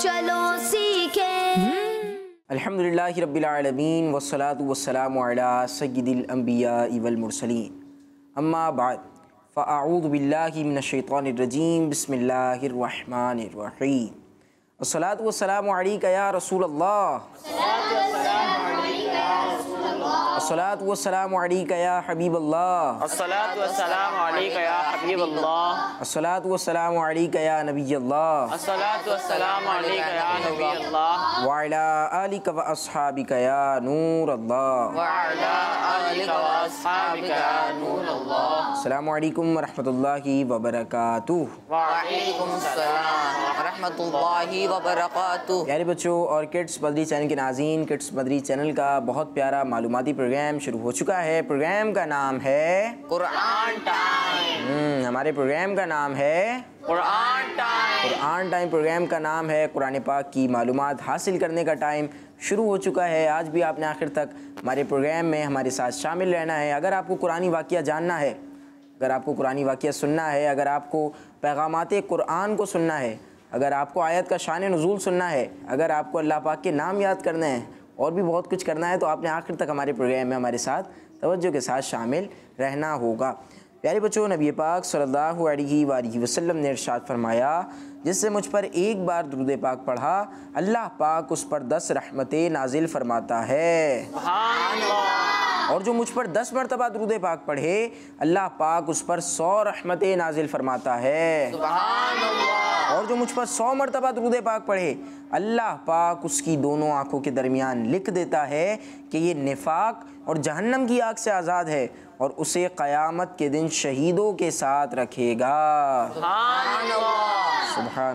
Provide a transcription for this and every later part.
चलो सीखें। अल्हम्दुलिल्लाहि रब्बिल आलमीन वस्सलातु वस्सलामु अला सय्यिदिल अंबिया वल मुरसलीन अम्मा बाद फ़अऊज़ु बिल्लाहि मिनश शैतानिर रजीम बिस्मिल्लाहिर रहमानिर रहीम अस्सलातु वस्सलामु अलैका या रसूलल्लाह अस्सलातु वस्सलामु अलैका या हबीबल्लाह अस्सलातु वस्सलामु अलैका या हबीबल्लाह अस्सलातु वस्सलामु अलैका या नबियल्लाह अस्सलातु वस्सलामु अलैका या नबियल्लाह व अला आलिका व अस्हाबिका या नूरल्लाह व अला आलिका व अस्हाबिका या नूरल्लाह। अस्सलामु अलैकुम व रहमतुल्लाहि व बरकातुहू। व अलैकुम अस्सलाम व रहमतुल्लाहि व बरकातुहू। प्यारे बच्चों और किड्स मदरी चैनल के नाज़रीन, किड्स मदरी चैनल का बहुत प्यारा मालूमाती प्रोग्राम शुरू हो चुका है। प्रोग्राम का नाम है कुरान टाइम। हमारे प्रोग्राम का नाम है Quran time. Quran time programme का नाम है। कुरान पाक की मालूमात हासिल करने का टाइम शुरू हो चुका है। आज भी आपने आखिर तक हमारे प्रोग्राम में हमारे साथ शामिल रहना है। अगर आपको कुरानी वाक़या जानना है, अगर आपको कुरानी वाक़या सुनना है, अगर आपको पैगामात कुरान को सुनना है, अगर आपको आयत का शान नुज़ूल सुनना है, अगर आपको अल्लाह पाक के नाम याद करने हैं और भी बहुत कुछ करना है, तो आपने आखिर तक हमारे प्रोग्राम में हमारे साथ तवज्जो के साथ शामिल रहना होगा। प्यारे बच्चों, नबी पाक सल्लल्लाहु अलैहि वसल्लम ने इरशाद फरमाया, जिससे मुझ पर एक बार दुरूद पाक पढ़ा, अल्लाह पाक उस पर 10 रहमतें नाजिल फरमाता है। और जो मुझ पर 10 मरतबा दुरूद पाक पढ़े, अल्लाह पाक उस पर 100 रहमतें नाजिल फरमाता है। और जो मुझ पर 100 मरतबा दुरूद पाक पढ़े, अल्लाह पाक उसकी दोनों आँखों के दरमियान लिख देता है कि ये निफाक और जहन्नम की आग से आज़ाद है और उसे क़यामत के दिन शहीदों के साथ रखेगा। सुभान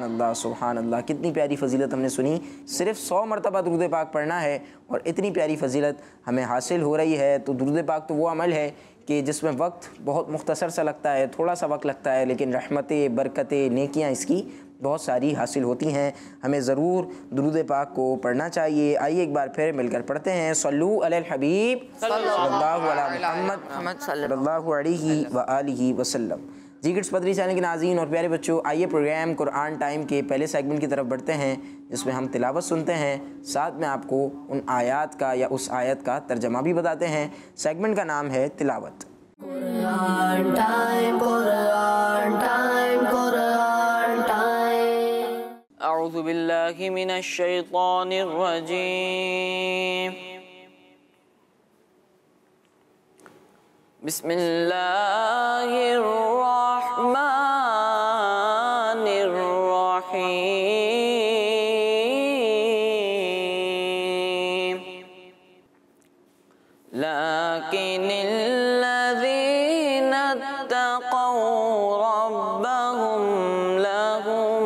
अल्लाह, सुभान अल्लाह। कितनी प्यारी फ़जीलत हमने सुनी। सिर्फ़ 100 मरतबा दुरूद पाक पढ़ना है और इतनी प्यारी फ़जीलत हमें हासिल हो रही है। तो दुरूद पाक तो वो अमल है कि जिसमें वक्त बहुत मुख्तसर सा लगता है, थोड़ा सा वक्त लगता है, लेकिन रहमतें, बरकतें, नेकियां इसकी बहुत सारी हासिल होती हैं। हमें ज़रूर दुरूद पाक को पढ़ना चाहिए। आइए एक बार फिर मिलकर पढ़ते हैं। सल्लू अलल हबीब सल्लल्लाहु अला मुहम्मद सल्लल्लाहु अलैहि व आलिहि वसल्लम। जी किड्स मदरी चैनल के नाज़रीन और प्यारे बच्चों, आइए प्रोग्राम कुरान टाइम के पहले सेगमेंट की तरफ बढ़ते हैं, जिसमें हम तिलावत सुनते हैं, साथ में आपको उन आयात का या उस आयत का तर्जमा भी बताते हैं। सेगमेंट का नाम है तिलावत। Quran time, Quran time, Quran time. अऊज़ु बिल्लाहि मिनश शैतानिर रजीम। बिस्मिल्लाहिर रहमानिर रहीम। लकिनिल्लज़ीना इत्तक़ौ रब्बहुम लहुम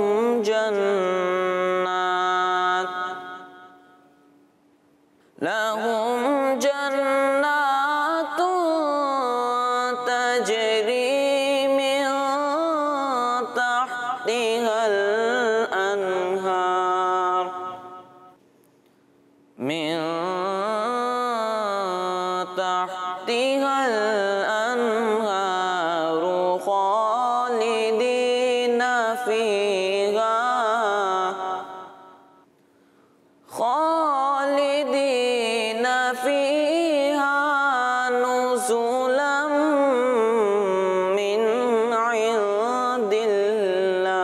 जन्नातुन तजरी मिन तहतिहल अनहार खालिदीना फीहा नुज़ुलन मिन इंदिल्लाह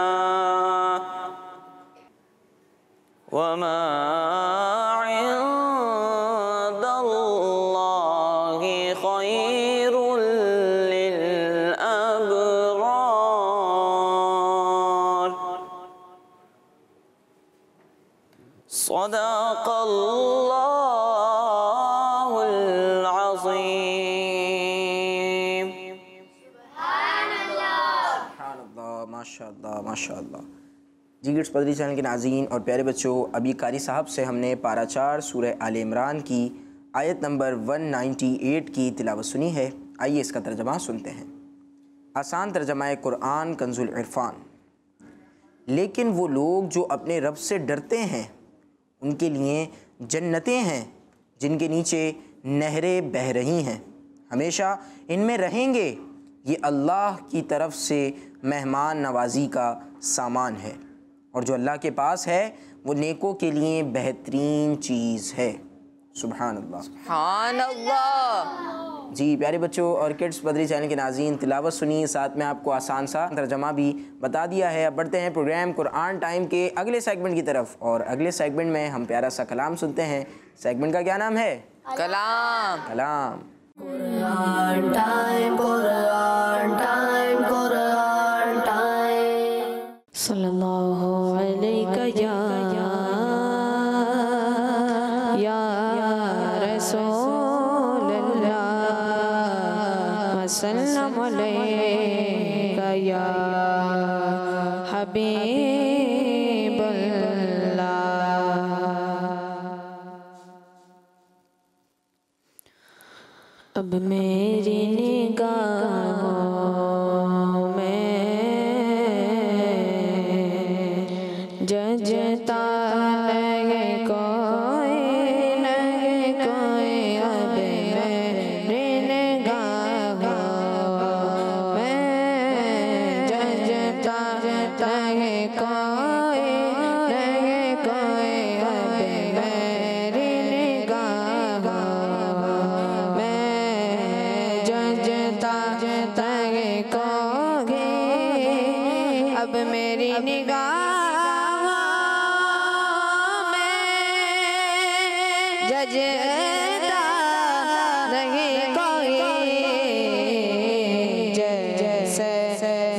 वमा इंदल्लाहि खैरुल लिल अबरार। सदक़ल्लाहुल अज़ीम। माशाअल्लाह, माशाअल्लाह। जी किड्स मदरी चैनल के नाज़रीन और प्यारे बच्चों, अभी कारी साहब से हमने पारा 4 सूरह आले इमरान की आयत नंबर 198 की तिलावत सुनी है। आइए इसका तर्जमा सुनते हैं। आसान तर्जमा कुरान कंजुल इरफान। लेकिन वो लोग जो अपने रब से डरते हैं, उनके लिए जन्नतें हैं जिनके नीचे नहरें बह रही हैं, हमेशा इनमें रहेंगे। ये अल्लाह की तरफ से मेहमान नवाजी का सामान है। और जो अल्लाह के पास है वो नेकों के लिए बेहतरीन चीज़ है। सुभान अल्लाह। सुभान अल्लाह। जी प्यारे बच्चों और किड्स बदरी चैनल के नाज़रीन, तिलावत सुनी, साथ में आपको आसान सा तर्जमा भी बता दिया है। अब बढ़ते हैं प्रोग्राम कुरान टाइम के अगले सेगमेंट की तरफ, और अगले सेगमेंट में हम प्यारा सा कलाम सुनते हैं। सेगमेंट का क्या नाम है? कलाम। कलाम। Quran time, Quran time, Quran time. Sallallahu alayka ya Rasulullah, Sallam alayka ya Habibullah. अब मेरी निगाहों में जजता नहीं कोई, नहीं कोई। अब मेरी निगाहों में जजता नहीं कोई, नहीं कोई। अब मेरी निगाहों में अब मेरी निगाहों में जजता नहीं कोई, जैसे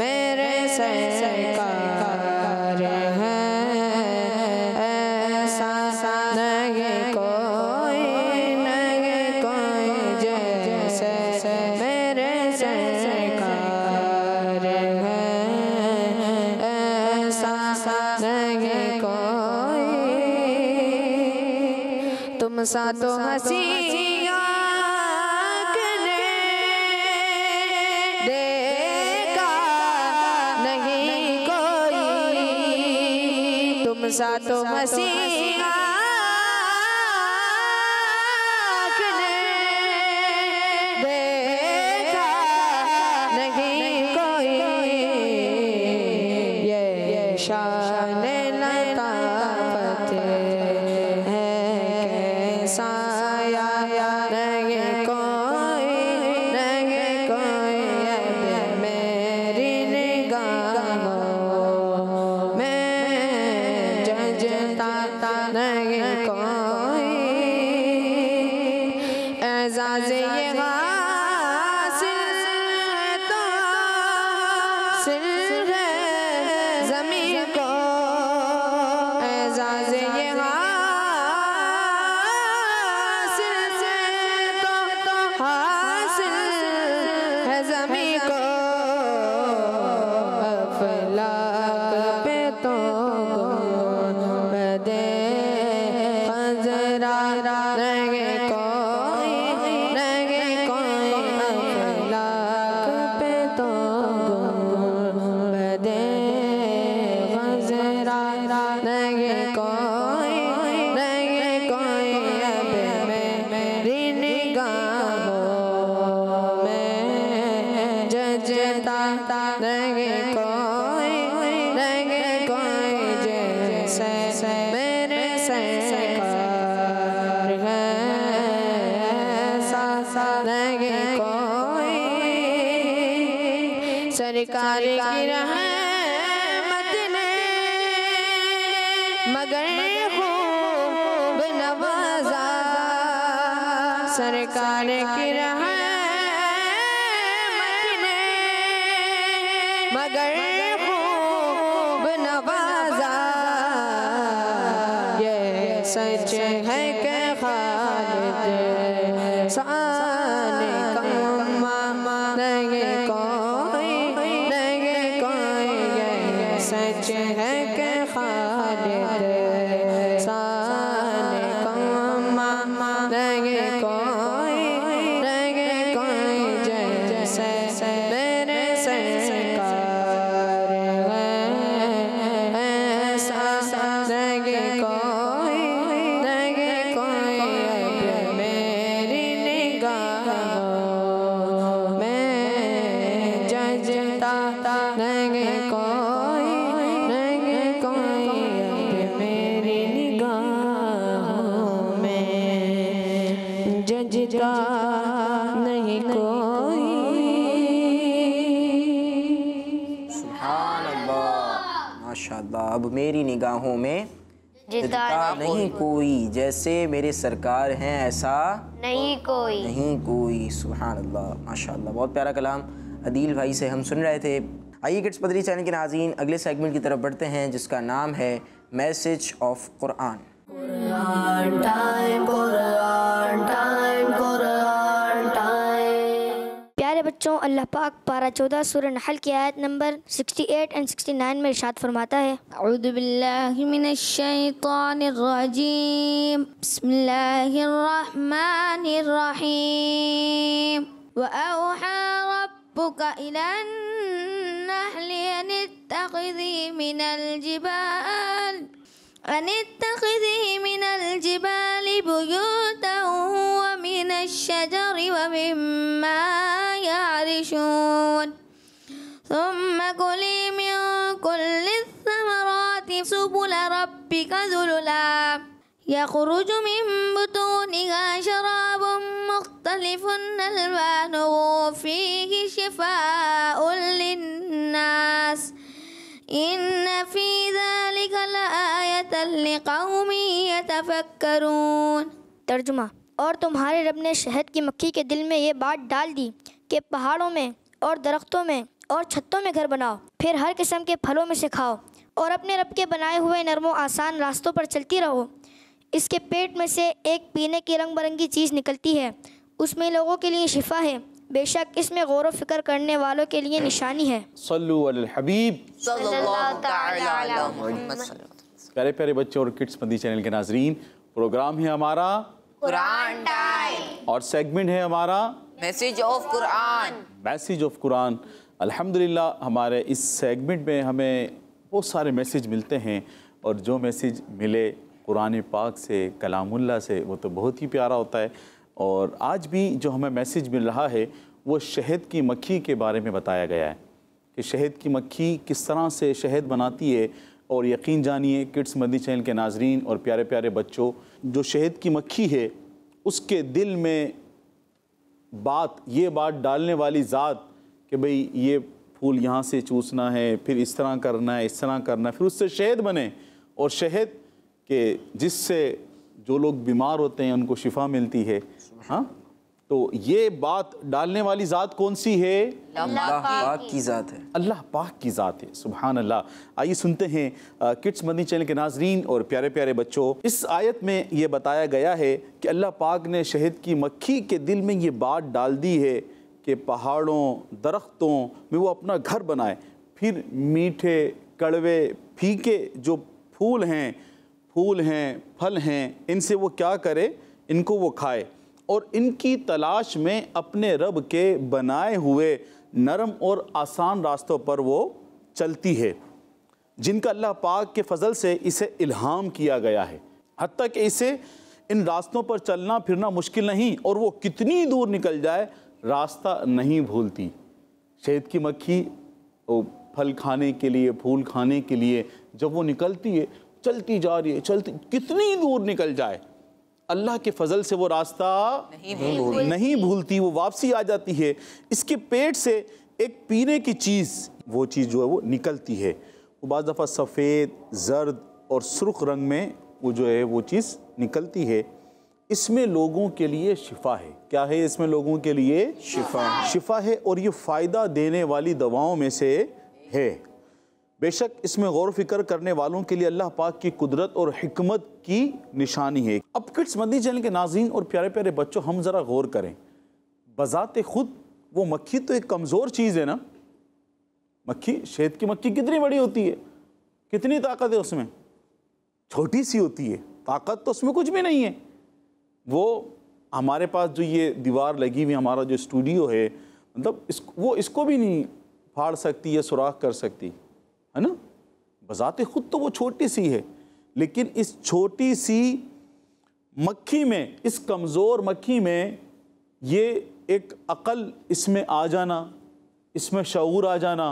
मेरे सरकार है ऐसा नहीं कोई, नहीं कोई। जैसे मेरे सरकार है नहीं कोई। तुम सा तो हंसी आँखने देखा नहीं कोई, तुम सा तो हंसी आँखने देखा नहीं कोई। ये शान लताफत है कैसा या नहीं कोई, नहीं कोई। अब मेरी निगाहों में जजता नहीं कोई। एजाज़ ये हासिल तो हासिल है ज़मीन को, एजाज़ ये हासिल तो हासिल है ज़मीन को। अफ़लाक पे तो गुंबदे खज़रा नहीं कोई, नहीं कोई। अफ़लाक पे तो गुंबदे खज़रा नहीं कोई, नहीं कोई। अब मेरी निगाहों में जजता नहीं कोई, नहीं कोई। जैसे मेरे सरकार है ऐसा नहीं कोई। सरकार की रहमत ने मगर खूब नवाजा, सरकार की रहमत ने मगर खूब नवाजा। ये सच है कि खालिद शान कम्मा नहीं कोई, नहीं कोई। ये सच है कि खालिद शान कम्मा नहीं कोई, नहीं कोई। जैसे मेरे सरकार है ऐसा नहीं कोई, नहीं कोई। अब मेरी निगाहों में जजता नहीं कोई, नहीं कोई। अब मेरी निगाहों में जिता नहीं कोई, जैसे मेरे सरकार हैं ऐसा नहीं कोई। सुभान अल्लाह, माशाअल्लाह, बहुत प्यारा कलाम अदील भाई से हम सुन रहे थे। आइए किड्स मदनी चैनल के नाज़रीन अगले सेगमेंट की तरफ बढ़ते हैं जिसका नाम है मैसेज ऑफ कुरान। प्यारे बच्चों, अल्लाह पाक पारा 14 सूरह नहल की आयत नंबर 68 और 69 में इरशाद फरमाता है, अऊज़ु बिल्लाहि मिनश शैतानिर रजीम, बिस्मिल्लाहिर रहमानिर रहीम, व औहा रब्बुका इलन नहली अनित्तखिज़ी मिनल जिबालि बुयूतन व मिनश शजरि व मिम्मा यारिशून सुम्मा कुली मिन कुल्लि समराति सुबुल रब्बिका ज़ुलुला यख़रुजु मिन बुतूनिहा शराबुन मुख्तलिफुन अल्वानुहु फ़ीहि शिफ़ाउन लिन्नास इन्न फ़ी ज़ालिका लआयतन लिक़ौमिन यतफ़क्करून। तर्जुमा, और तुम्हारे रब ने शहद की मक्खी के दिल में ये बात डाल दी कि पहाड़ों में और दरख्तों में और छतों में घर बनाओ, फिर हर किस्म के फलों में से खाओ और अपने रब के बनाए हुए नरमो आसान रास्तों पर चलती रहो। इसके पेट में से एक पीने की रंग बिरंगी चीज़ निकलती है, उसमें लोगों के लिए शिफा है, बेशक इसमें गौर व फिक्र करने वालों के लिए निशानी है। सल्लु अलल हबीब सल्लल्लाहु तआला अलैहि वसल्लम। प्यारे प्यारे बच्चों और किड्स मदनी चैनल के नाजरीन, प्रोग्राम है हमारा कुरान टाइम और सेगमेंट है हमारा message of Quran. Message of Quran. अल्हम्दुलिल्लाह हमारे इस सेगमेंट में हमें बहुत सारे मैसेज मिलते हैं और जो मैसेज मिले कुरान पाक से, कलामुल्लाह से, वो तो बहुत ही प्यारा होता है। और आज भी जो हमें मैसेज मिल रहा है वो शहद की मक्खी के बारे में बताया गया है कि शहद की मक्खी किस तरह से शहद बनाती है। और यकीन जानिए किड्स मदनी चैनल के नाजरीन और प्यारे प्यारे बच्चों, जो शहद की मक्खी है उसके दिल में ये बात डालने वाली ज़ात कि भाई ये फूल यहाँ से चूसना है, फिर इस तरह करना है, इस तरह करना है, फिर उससे शहद बने और शहद के जिससे जो लोग बीमार होते हैं उनको शिफा मिलती है। हाँ, तो ये बात डालने वाली ज़ात कौन सी है? अल्लाह पाक की ज़ात है। अल्लाह पाक की ज़ात है। सुभान अल्लाह। आइए सुनते हैं किड्स मदनी चैनल के नाजरीन और प्यारे प्यारे बच्चों, इस आयत में ये बताया गया है कि अल्लाह पाक ने शहद की मक्खी के दिल में ये बात डाल दी है कि पहाड़ों दरख्तों में वो अपना घर बनाए, फिर मीठे कड़वे फीके जो फूल हैं, फल हैं, इनसे वो क्या करे, इनको वो खाए और इनकी तलाश में अपने रब के बनाए हुए नरम और आसान रास्तों पर वो चलती है, जिनका अल्लाह पाक के फजल से इसे इल्हाम किया गया है। हत्ता कि इसे इन रास्तों पर चलना फिरना मुश्किल नहीं और वो कितनी दूर निकल जाए रास्ता नहीं भूलती। शहद की मक्खी फल खाने के लिए, फूल खाने के लिए जब वो निकलती है, चलती जा रही है, चलती, कितनी दूर निकल जाए अल्लाह के फजल से वो रास्ता नहीं भूलती, वो वापसी आ जाती है। इसके पेट से एक पीने की चीज़, वो चीज़ जो है वो निकलती है, वो बाज़ दफ़ा सफ़ेद, जर्द और सुर्ख रंग में वो जो है वो चीज़ निकलती है। इसमें लोगों के लिए शिफा है। क्या है इसमें लोगों के लिए? शिफा है और ये फ़ायदा देने वाली दवाओं में से है। बेशक इसमें गौर फिक्र करने वालों के लिए अल्लाह पाक की कुदरत और हिकमत की निशानी है। अब किड्स मदनी चैनल के नाज़रीन और प्यारे प्यारे बच्चों, हम ज़रा गौर करें, बज़ाते खुद वो मक्खी तो एक कमज़ोर चीज़ है ना। मक्खी, शहद की मक्खी कितनी बड़ी होती है, कितनी ताकत है उसमें, छोटी सी होती है, ताकत तो उसमें कुछ भी नहीं है। वो हमारे पास जो ये दीवार लगी हुई, हमारा जो स्टूडियो है, मतलब वो इसको भी नहीं फाड़ सकती या सुराख कर सकती है ना। बज़ाते खुद तो वो छोटी सी है, लेकिन इस छोटी सी मक्खी में, इस कमज़ोर मक्खी में ये एक अक़ल इसमें आ जाना, इसमें शऊर आ जाना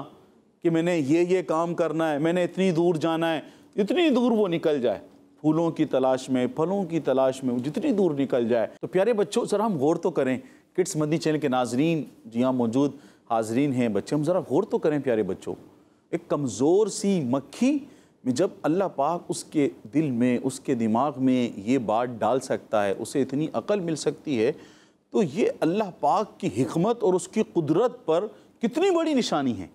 कि मैंने ये काम करना है, मैंने इतनी दूर जाना है, इतनी दूर वो निकल जाए, फूलों की तलाश में, फलों की तलाश में, जितनी दूर निकल जाए। तो प्यारे बच्चों ज़रा हम गौर तो करें, किड्स मदनी चैनल के नाजरीन जी यहाँ मौजूद हाजरीन हैं बच्चे, हम ज़रा गौर तो करें प्यारे बच्चों। एक कमज़ोर सी मक्खी में जब अल्लाह पाक उसके दिल में, उसके दिमाग में ये बात डाल सकता है, उसे इतनी अक़ल मिल सकती है, तो ये अल्लाह पाक की हिकमत और उसकी कुदरत पर कितनी बड़ी निशानी है?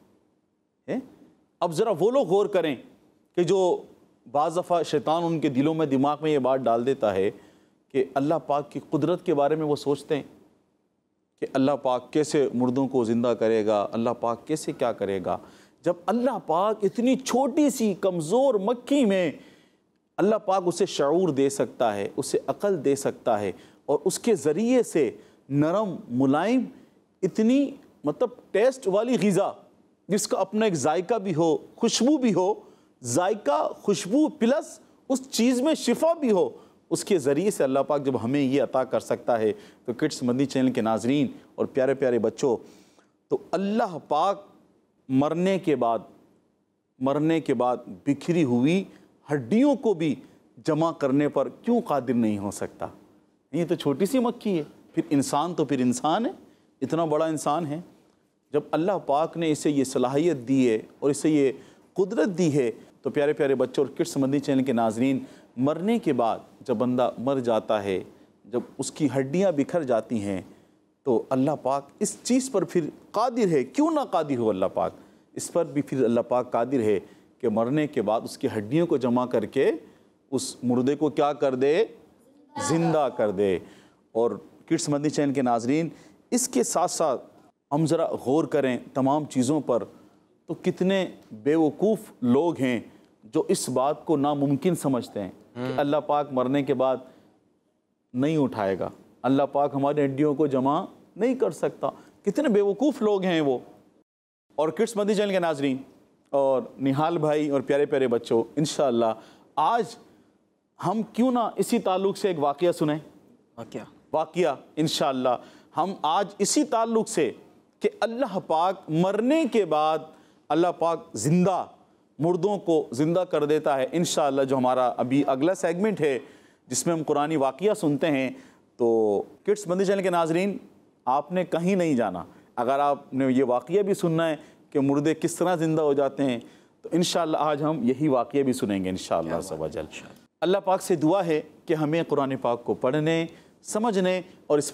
अब ज़रा वो लोग गौर करें कि जो बाज़ दफ़ा शैतान उनके दिलों में, दिमाग में ये बात डाल देता है कि अल्लाह पाक की कुदरत के बारे में वो सोचते हैं कि अल्लाह पाक कैसे मुर्दों को ज़िंदा करेगा, अल्लाह पाक कैसे क्या करेगा। जब अल्लाह पाक इतनी छोटी सी कमज़ोर मक्खी में अल्लाह पाक उसे शऊर दे सकता है, उसे अक़ल दे सकता है और उसके ज़रिए से नरम मुलायम इतनी मतलब टेस्ट वाली ग़िज़ा जिसका अपना एक जायका भी हो, खुशबू भी हो, जायका खुशबू प्लस उस चीज़ में शिफा भी हो, उसके ज़रिए से अल्लाह पाक जब हमें ये अता कर सकता है तो किड्स मदनी चैनल के नाजरीन और प्यारे प्यारे बच्चों, तो अल्लाह पाक मरने के बाद बिखरी हुई हड्डियों को भी जमा करने पर क्यों कादिर नहीं हो सकता? ये तो छोटी सी मक्खी है, फिर इंसान तो फिर इंसान है, इतना बड़ा इंसान है। जब अल्लाह पाक ने इसे ये सलाहियत दी है और इसे ये कुदरत दी है, तो प्यारे प्यारे बच्चों और किड्स मदनी चैनल के नाजरीन, मरने के बाद जब बंदा मर जाता है, जब उसकी हड्डियाँ बिखर जाती हैं, तो अल्लाह पाक इस चीज़ पर फिर कादिर है। क्यों ना कादिर हो अल्लाह पाक, इस पर भी फिर अल्लाह पाक कादिर है कि मरने के बाद उसकी हड्डियों को जमा करके उस मुर्दे को क्या कर दे, ज़िंदा कर दे। और किड्स मदनी चैनल के नाजरीन, इसके साथ साथ हम ज़रा गौर करें तमाम चीज़ों पर, तो कितने बेवकूफ़ लोग हैं जो इस बात को नामुमकिन समझते हैं कि अल्लाह पाक मरने के बाद नहीं उठाएगा, अल्लाह पाक हमारी हड्डियों को जमा नहीं कर सकता। कितने बेवकूफ़ लोग हैं वो। और किड्स मदनी चैनल के नाजरीन और निहाल भाई और प्यारे प्यारे बच्चों, इंशाअल्लाह आज हम क्यों ना इसी ताल्लुक़ से एक वाक़या सुने। वाक़या इंशाअल्लाह हम आज इसी ताल्लुक़ से कि अल्लाह पाक मरने के बाद अल्लाह पाक ज़िंदा मुर्दों को ज़िंदा कर देता है। इंशाअल्लाह जो हमारा अभी अगला सेगमेंट है जिसमें हम कुरानी वाक़या सुनते हैं, तो किड्स मदनी चैनल के नाजरीन आपने कहीं नहीं जाना। अगर आपने ये वाक़या भी सुनना है कि मुर्दे किस तरह ज़िंदा हो जाते हैं, तो इंशाअल्लाह आज हम यही वाक़या भी सुनेंगे इंशाअल्लाह अज़्ज़ व जल। अल्लाह पाक से दुआ है कि हमें कुरान पाक को पढ़ने, समझने और इस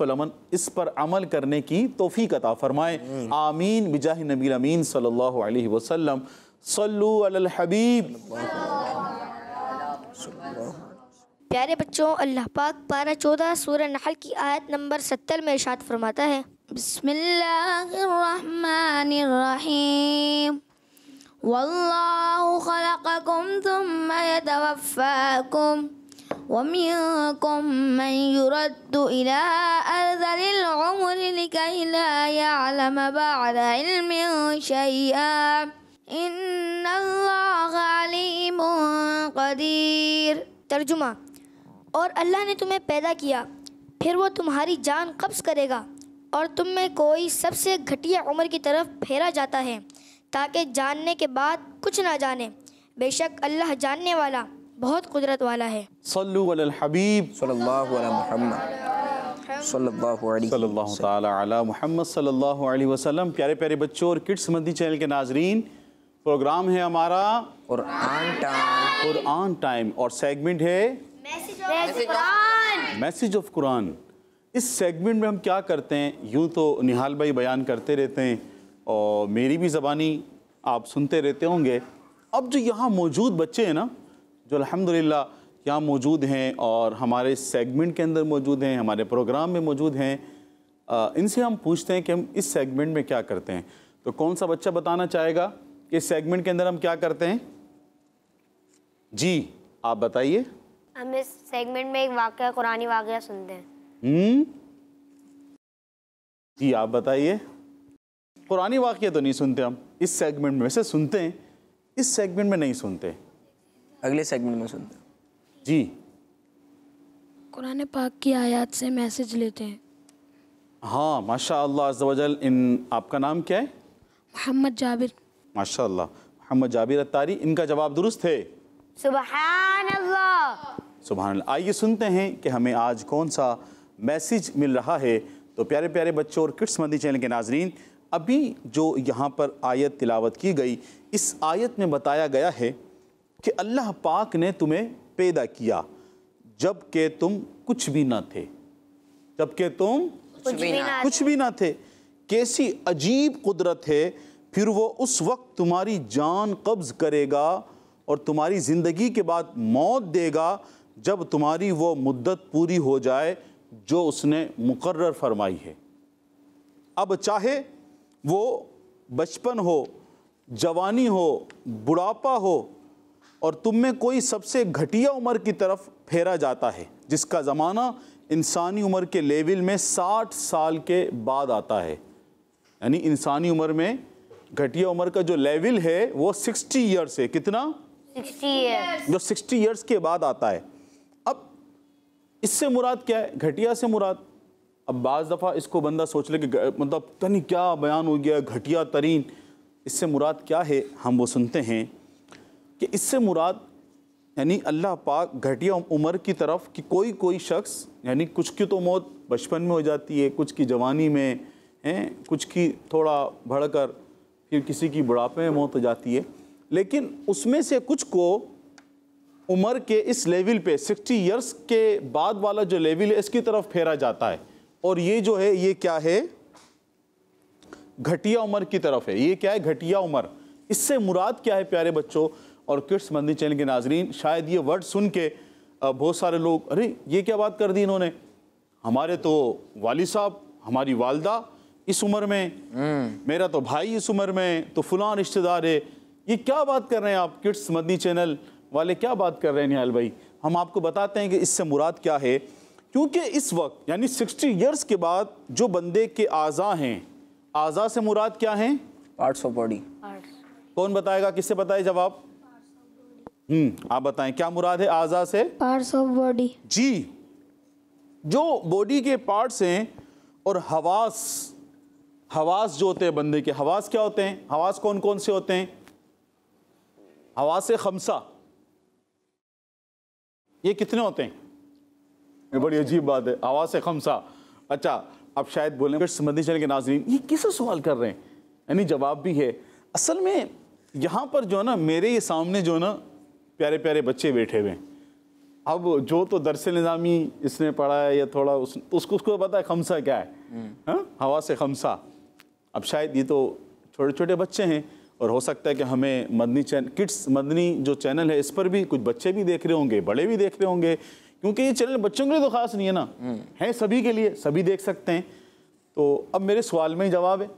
पर अमल करने की तौफीक अता फरमाए। आमीन बिजाहि नबी अमीन सल्लल्लाहु अलैहि वसल्लम। सल्लु अलल हबीब। प्यारे बच्चों, अल्लाह पाक पारा 14 सूरह नहल की आयत नंबर 70 में इरशाद फरमाता है, बिस्मिल्लाहिर्रहमानिर्रहीम, वल्लाहु खलक़कुम थुम्मा यतवफ़्फ़ाकुम व मिनकुम मन युरद्दु इला अर्ज़लिल उम्रि लिकई ला यअलम बअदा इल्मिन शैआ इन्नल्लाहा अलीमुन क़दीर। तर्जुमा, और अल्लाह ने तुम्हें पैदा किया, फिर वो तुम्हारी जान कब्ज़ करेगा और तुम में कोई सबसे घटिया उम्र की तरफ फेरा जाता है ताकि जानने के बाद कुछ ना जाने। बेशक अल्लाह जानने वाला बहुत कुदरत वाला है। सल्लु अलल हबीब सल्लल्लाहु अला मुहम्मद सल्लल्लाहु ताला अला मुहम्मद सल्लल्लाहु अलैहि वसल्लम। प्यारे प्यारे बच्चों और किड्स मदनी चैनल के नाजरीन, प्रोग्राम है हमारा कुरान टाइम और सेगमेंट है मैसेज ऑफ कुरान। इस सेगमेंट में हम क्या करते हैं, यूँ तो निहाल भाई बयान करते रहते हैं और मेरी भी ज़बानी आप सुनते रहते होंगे। अब जो यहाँ मौजूद बच्चे हैं ना, जो अल्हम्दुलिल्लाह यहाँ मौजूद हैं और हमारे सेगमेंट के अंदर मौजूद हैं, हमारे प्रोग्राम में मौजूद हैं, इनसे हम पूछते हैं कि हम इस सेगमेंट में क्या करते हैं। तो कौन सा बच्चा बताना चाहेगा कि इस सेगमेंट के अंदर हम क्या करते हैं? जी आप बताइए। हम इस सेगमेंट में एक वाक़या, कुरानी वाक़या सुनते हैं। जी आप बताइए। कुरानी वाक़या तो नहीं सुनते हम इस सेगमेंट में, वैसे सुनते हैं, इस सेगमेंट में नहीं सुनते, अगले सेगमेंट में सुनते हैं। जी कुरान पाक की आयत से मैसेज लेते हैं। हाँ माशाअल्लाह अज़्ज़ व जल। इन आपका नाम क्या है? मोहम्मद जाबिर। माशाअल्लाह मोहम्मद जाबिर अत्तारी। इनका जवाब दुरुस्त है। सुबहान अल्लाह। सुभान अल्लाह। आइए सुनते हैं कि हमें आज कौन सा मैसेज मिल रहा है। तो प्यारे प्यारे बच्चों और किड्स मदनी चैनल के नाजरीन, अभी जो यहाँ पर आयत तिलावत की गई, इस आयत में बताया गया है कि अल्लाह पाक ने तुम्हें पैदा किया जबकि तुम कुछ भी ना थे, जबकि तुम कुछ भी ना थे। कैसी अजीब कुदरत है। फिर वो उस वक्त तुम्हारी जान कब्ज़ करेगा और तुम्हारी ज़िंदगी के बाद मौत देगा जब तुम्हारी वो मुद्दत पूरी हो जाए जो उसने मुकर्रर फरमाई है। अब चाहे वो बचपन हो, जवानी हो, बुढ़ापा हो और तुम में कोई सबसे घटिया उम्र की तरफ फेरा जाता है, जिसका ज़माना इंसानी उम्र के लेवल में 60 साल के बाद आता है। यानी इंसानी उम्र में घटिया उम्र का जो लेवल है वो 60 ईयर्स है। कितना? 60 ईयर्स। जो 60 ईयर्स के बाद आता है। अब इससे मुराद क्या है? घटिया से मुराद, अब बाज़ दफ़ा इसको बंदा सोच ले कि मतलब पता नहीं क्या बयान हो गया, घटिया तरीन। इससे मुराद क्या है? हम वो सुनते हैं कि इससे मुराद यानी अल्लाह पाक घटिया उम्र की तरफ कि कोई शख्स, यानी कुछ की तो मौत बचपन में हो जाती है, कुछ की जवानी में है, कुछ की थोड़ा बढ़कर, फिर किसी की बुढ़ापे में मौत हो जाती है, लेकिन उसमें से कुछ को उम्र के इस लेवल पे 60 ईयर्स के बाद वाला जो लेवल है इसकी तरफ फेरा जाता है। और ये जो है ये क्या है? घटिया उम्र की तरफ है। ये क्या है? घटिया उम्र। इससे मुराद क्या है प्यारे बच्चों और किड्स मदनी चैनल के नाजरीन? शायद ये वर्ड सुन के बहुत सारे लोग, अरे ये क्या बात कर दी इन्होंने, हमारे तो वालिद साहब, हमारी वालदा इस उम्र में, मेरा तो भाई इस उम्र में, तो फलां रिश्तेदार है। ये क्या बात कर रहे हैं आप? किड्स मदनी चैनल वाले क्या बात कर रहे हैं निहाल भाई? हम आपको बताते हैं कि इससे मुराद क्या है। क्योंकि इस वक्त यानी 60 ईयर्स के बाद जो बंदे के आज़ा हैं, आज़ा से मुराद क्या हैं? Parts of body. कौन बताएगा? किससे बताए जवाब? आप बताएं क्या मुराद है आज़ा से? Parts of body. जी, जो बॉडी के पार्ट्स हैं। और हवास, हवास जो होते हैं बंदे के, हवास क्या होते हैं? हवास कौन कौन से होते हैं? हवास खमसा, ये कितने होते हैं? ये बड़ी अजीब बात है, हवास खमसा। अच्छा, अब शायद बोलें मदनी चैनल के नाज़रीन ये किससे सवाल कर रहे हैं, यानी जवाब भी है। असल में यहाँ पर जो है ना, मेरे ये सामने जो है ना प्यारे प्यारे बच्चे बैठे हुए हैं। अब जो तो दरस निज़ामी इसने पढ़ा है या थोड़ा उसको पता है खमसा क्या है, हवा से खमसा। अब शायद ये तो छोटे छोटे बच्चे हैं और हो सकता है कि हमें मदनी चैनल, किड्स मदनी जो चैनल है, इस पर भी कुछ बच्चे भी देख रहे होंगे, बड़े भी देख रहे होंगे, क्योंकि ये चैनल बच्चों के लिए तो ख़ास नहीं है ना, है सभी के लिए, सभी देख सकते हैं। तो अब मेरे सवाल में ही जवाब है,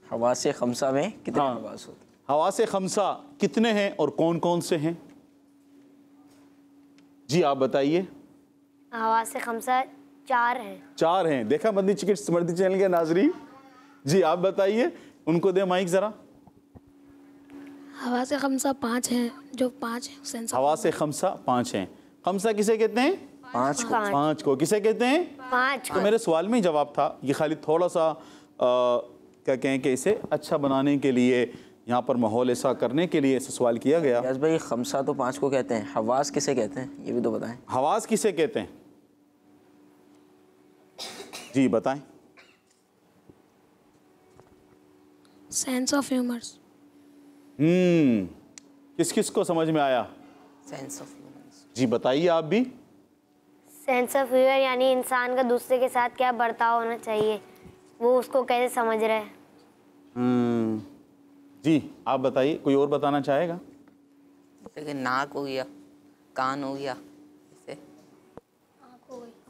हवा से खमसा में कितने हवास होते हैं? हवा से खमसा कितने हैं और कौन कौन से हैं? जी आप बताइए। हवा से खमसा 4 हैं। 4 हैं। देखा मदनी चैनल के नाजरीन? जी आप बताइए, उनको दे माइक ज़रा। हवा से खमसा 5 हैं, जो 5 हैं सेंस। हवा से खमसा 5 हैं। खमसा किसे कहते हैं? 5 को। किसे कहते हैं? 5 तो मेरे सवाल में ही जवाब था। ये खाली थोड़ा सा क्या कहें कि इसे अच्छा बनाने के लिए, यहाँ पर माहौल ऐसा करने के लिए ऐसा सवाल किया गया। यस भाई, खमसा तो 5 को कहते हैं, हवास किसे कहते हैं ये भी तो बताएं। हवास किसे कहते हैं? जी बताएं। Sense of humours. किस किस को समझ में आया? Sense of humours. जी बताइए आप भी। सेंस ऑफ ह्यूमर यानी इंसान का दूसरे के साथ क्या बर्ताव होना चाहिए, वो उसको कैसे समझ रहे हैं। जी आप बताइए, कोई और बताना चाहेगा? जैसे कि नाक हो गया, कान हो गया, जैसे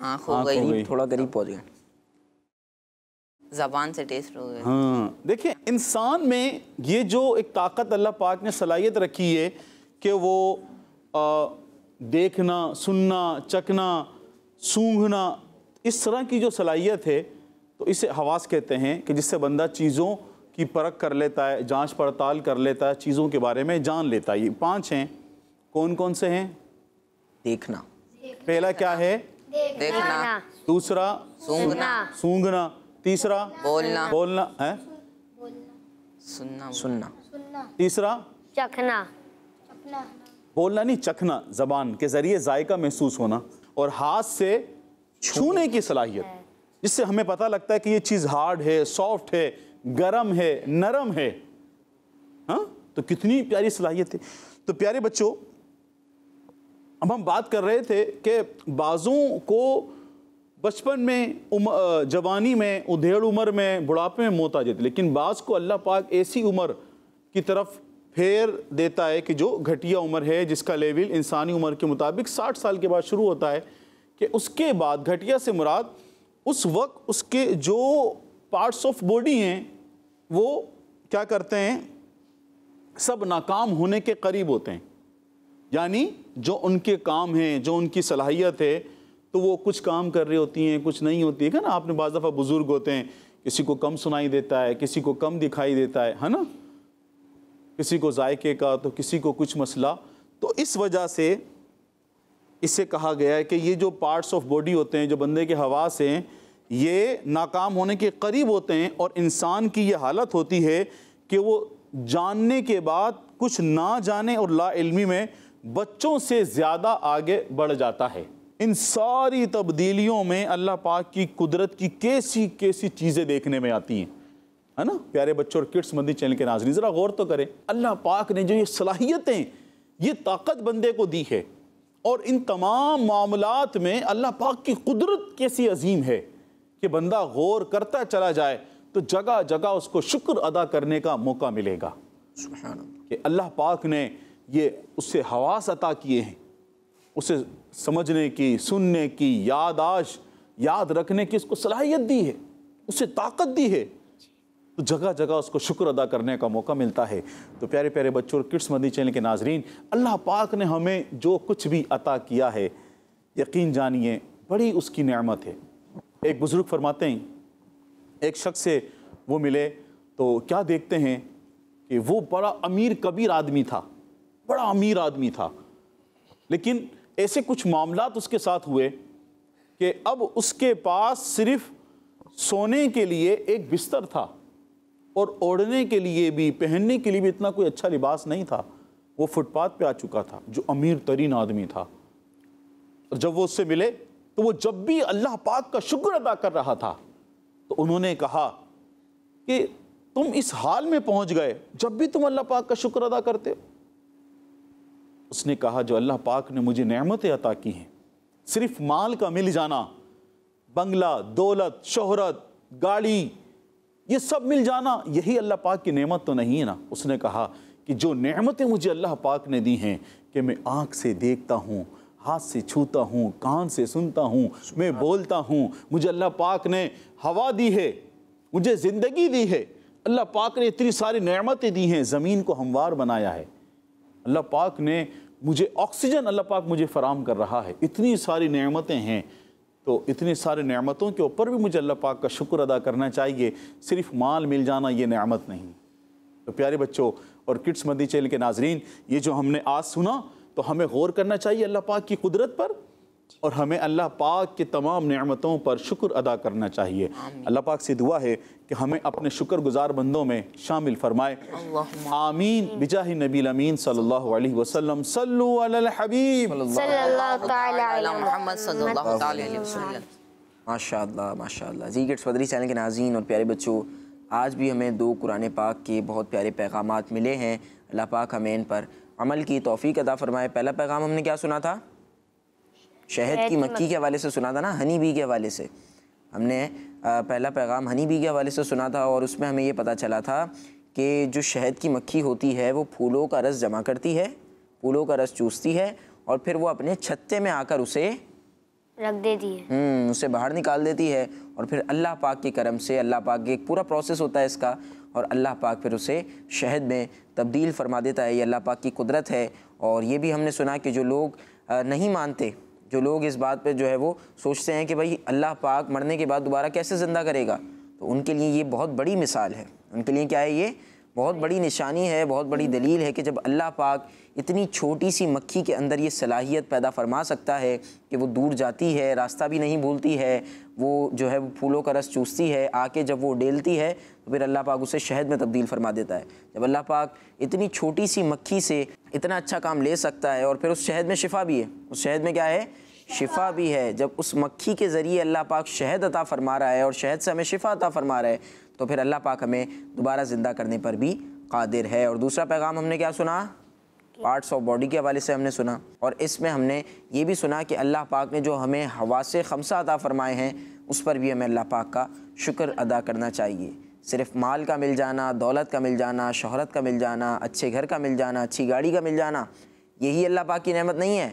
आँख हो गई, थोड़ा करीब पहुंच गए, ज़बान से टेस्ट हो गया। हाँ, देखिए इंसान में ये जो एक ताकत अल्लाह पाक ने सलाहियत रखी है कि वो देखना, सुनना, चखना, सूंघना, इस तरह की जो सलाहियत है, तो इसे हवास कहते हैं कि जिससे बंदा चीज़ों की परख कर लेता है, जांच पड़ताल कर लेता है, चीज़ों के बारे में जान लेता है। ये 5 हैं। कौन कौन से हैं? देखना, पहला क्या है? देखना, दूसरा सूंघना, सूंघना, तीसरा बोलना है, सुनना, तीसरा चखना, बोलना नहीं, चखना, ज़बान के ज़रिए जायका महसूस होना, और हाथ से छूने की सलाहियत, जिससे हमें पता लगता है कि ये चीज़ हार्ड है, सॉफ्ट है, गरम है, नरम है। हाँ, तो कितनी प्यारी सलाहियत है। तो प्यारे बच्चों, अब हम बात कर रहे थे कि बाज़ों को बचपन में, जवानी में, उधेड़ उम्र में, बुढ़ापे में मौत आ जाती, लेकिन बाज़ को अल्लाह पाक ऐसी उम्र की तरफ फेर देता है कि जो घटिया उम्र है, जिसका लेवल इंसानी उम्र के मुताबिक 60 साल के बाद शुरू होता है, कि उसके बाद घटिया से मुराद उस वक्त उसके जो पार्ट्स ऑफ बॉडी हैं वो क्या करते हैं, सब नाकाम होने के करीब होते हैं। यानी जो उनके काम हैं, जो उनकी सलाहियत है, तो वो कुछ काम कर रही होती हैं, कुछ नहीं होती है ना। आपने बाज़ दफ़ा बुज़ुर्ग होते हैं, किसी को कम सुनाई देता है, किसी को कम दिखाई देता है ना, किसी को जायके का, तो किसी को कुछ मसला। तो इस वजह से इससे कहा गया है कि ये जो पार्ट्स ऑफ बॉडी होते हैं, जो बंदे के हवास हैं, ये नाकाम होने के करीब होते हैं, और इंसान की ये हालत होती है कि वो जानने के बाद कुछ ना जाने और ला इल्मी में बच्चों से ज़्यादा आगे बढ़ जाता है। इन सारी तब्दीलियों में अल्लाह पाक की कुदरत की कैसी कैसी चीज़ें देखने में आती हैं, है ना। प्यारे बच्चों और किड्स मदनी चैनल के नाज़रीन, ज़रा गौर तो करें, अल्लाह पाक ने जो ये सलाहियतें, ये ताकत बंदे को दी है, और इन तमाम मामलात में अल्लाह पाक की कुदरत कैसी अजीम है कि बंदा गौर करता चला जाए तो जगह जगह उसको शुक्र अदा करने का मौका मिलेगा कि अल्लाह पाक ने ये उससे हवास अता किए हैं, उसे समझने की, सुनने की, याद रखने की उसको सलाहियत दी है, उसे ताकत दी है, तो जगह जगह उसको शुक्र अदा करने का मौका मिलता है। तो प्यारे प्यारे बच्चों और किड्स मदनी चैनल के नाजरीन, अल्लाह पाक ने हमें जो कुछ भी अता किया है, यकीन जानिए बड़ी उसकी नेमत है। एक बुज़ुर्ग फरमाते हैं, एक शख्स से वो मिले तो क्या देखते हैं कि वो बड़ा अमीर कबीर आदमी था, बड़ा अमीर आदमी था, लेकिन ऐसे कुछ मामलात उसके साथ हुए कि अब उसके पास सिर्फ सोने के लिए एक बिस्तर था और ओढ़ने के लिए भी, पहनने के लिए भी इतना कोई अच्छा लिबास नहीं था। वो फुटपाथ पे आ चुका था, जो अमीर तरीन आदमी था। और जब वो उससे मिले तो वो जब भी अल्लाह पाक का शुक्र अदा कर रहा था, तो उन्होंने कहा कि तुम इस हाल में पहुंच गए जब भी तुम अल्लाह पाक का शुक्र अदा करते हो। उसने कहा, जो अल्लाह पाक ने मुझे नेमतें अता की हैं, सिर्फ माल का मिल जाना, बंगला, दौलत, शोहरत, गाड़ी, ये सब मिल जाना, यही अल्लाह पाक की नेमत तो नहीं है ना। उसने कहा कि जो नेमतें मुझे अल्लाह पाक ने दी हैं कि मैं आँख से देखता हूँ, हाथ से छूता हूँ, कान से सुनता हूँ, मैं बोलता हूँ, मुझे अल्लाह पाक ने हवा दी है, मुझे ज़िंदगी दी है, अल्लाह पाक ने इतनी सारी नेमतें दी हैं, ज़मीन को हमवार बनाया है, अल्लाह पाक ने मुझे ऑक्सीजन, अल्लाह पाक मुझे फ़राहम कर रहा है, इतनी सारी नेमतें हैं। तो इतनी सारी नेमतों के ऊपर भी मुझे अल्लाह पाक का शुक्र अदा करना चाहिए, सिर्फ माल मिल जाना ये नेमत नहीं। तो प्यारे बच्चों और किड्स मदनी चैनल के नाजरीन, ये जो हमने आज सुना, तो हमें गौर करना चाहिए अल्लाह पाक की कुदरत पर, और हमें अल्लाह पाक के तमाम नेमतों पर शुक्र अदा करना चाहिए। अल्लाह पाक से दुआ है कि हमें अपने शुक्रगुजार बंदों में शामिल फरमाए। आमीन बिजाहि नबी अमीन सल्लल्लाहु अलैहि वसल्लम। सल्लु अलल हबीब सल्लल्लाहु तआला अलैहि मोहम्मद सल्लल्लाहु अलैहि वसल्लम। माशाअल्लाह माशाअल्लाह। जी किड्स मदनी चैनल के नाज़रीन और प्यारे बच्चों, आज भी हमें 2 कुरान पाक के बहुत प्यारे पैगामात मिले हैं। अल्लाह पाक हमें इन पर अमल की तौफीक अता फरमाए। पहला पैगाम हमने क्या सुना था? शहद की मक्खी के हवाले से सुना था ना, हनी बी के हवाले से। हमने पहला पैगाम हनी बी के हवाले से सुना था, और उसमें हमें ये पता चला था कि जो शहद की मक्खी होती है वो फूलों का रस जमा करती है, फूलों का रस चूसती है, और फिर वो अपने छत्ते में आकर उसे रख देती है, उसे बाहर निकाल देती है, और फिर अल्लाह पाक के करम से, अल्लाह पाक के एक पूरा प्रोसेस होता है इसका, और अल्लाह पाक फिर उसे शहद में तब्दील फरमा देता है। ये अल्लाह पाक की कुदरत है। और ये भी हमने सुना कि जो लोग नहीं मानते, जो लोग इस बात पे जो है वो सोचते हैं कि भाई अल्लाह पाक मरने के बाद दोबारा कैसे ज़िंदा करेगा, तो उनके लिए ये बहुत बड़ी मिसाल है। उनके लिए क्या है, ये बहुत बड़ी निशानी है, बहुत बड़ी दलील है कि जब अल्लाह पाक इतनी छोटी सी मक्खी के अंदर ये सलाहियत पैदा फरमा सकता है कि वो दूर जाती है, रास्ता भी नहीं भूलती है, वो जो है वो फूलों का रस चूसती है, आके जब वो डेलती है तो फिर अल्लाह पाक उसे शहद में तब्दील फरमा देता है। जब अल्लाह पाक इतनी छोटी सी मक्खी से इतना अच्छा काम ले सकता है, और फिर उस शहद में शिफा भी है, उस शहद में क्या है, शिफा भी है। जब उस मक्खी के ज़रिए अल्लाह पाक शहद अता फरमा रहा है और शहद से हमें शिफा अता फरमा रहा है, तो फिर अल्लाह पाक हमें दोबारा ज़िंदा करने पर भी कादिर है। और दूसरा पैगाम हमने क्या सुना? पार्ट्स ऑफ बॉडी के हवाले से हमने सुना, और इसमें हमने ये भी सुना कि अल्लाह पाक ने जो हमें हवासे खमसा अता फरमाए हैं उस पर भी हमें अल्लाह पाक का शुक्र अदा करना चाहिए। सिर्फ माल का मिल जाना, दौलत का मिल जाना, शोहरत का मिल जाना, अच्छे घर का मिल जाना, अच्छी गाड़ी का मिल जाना, यही अल्लाह पाक की नेमत नहीं है,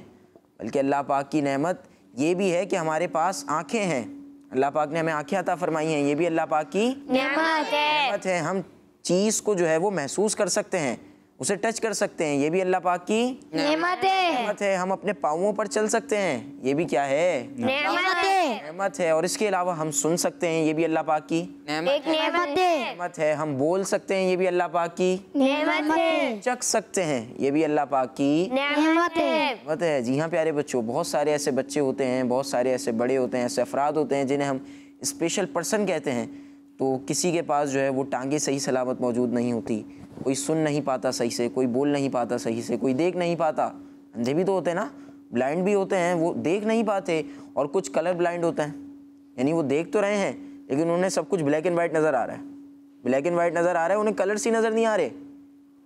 बल्कि अल्लाह पाक की नेमत ये भी है कि हमारे पास आँखें हैं। अल्लाह पाक ने हमें आँखें अता फरमाई हैं, ये भी अल्लाह पाक की नेमत है। हम चीज़ को जो है वो महसूस कर सकते हैं, उसे टच कर सकते हैं, ये भी अल्लाह पाक की नेमत है। हम अपने पाँवों पर चल सकते हैं, ये भी क्या है? नेमत है। और इसके अलावा हम सुन सकते हैं, ये भी अल्लाह पाक की नेमत है। हम बोल सकते हैं, ये भी अल्लाह पाक की नेमत है। चख सकते हैं, ये भी अल्लाह पाक की नेमत है। जी हाँ प्यारे बच्चों, बहुत सारे ऐसे बच्चे होते हैं, बहुत सारे ऐसे बड़े होते हैं, ऐसे अफराद होते हैं जिन्हें हम स्पेशल पर्सन कहते हैं। तो किसी के पास जो है वो टांगे सही सलामत मौजूद नहीं होती, कोई सुन नहीं पाता सही से, कोई बोल नहीं पाता सही से, कोई देख नहीं पाता। अंधे भी तो होते हैं ना, ब्लाइंड भी होते हैं, वो देख नहीं पाते। और कुछ कलर ब्लाइंड होते हैं, यानी वो देख तो रहे हैं लेकिन उन्हें सब कुछ ब्लैक एंड वाइट नज़र आ रहा है, ब्लैक एंड वाइट नज़र आ रहा है, उन्हें कलर्स ही नज़र नहीं आ रहे।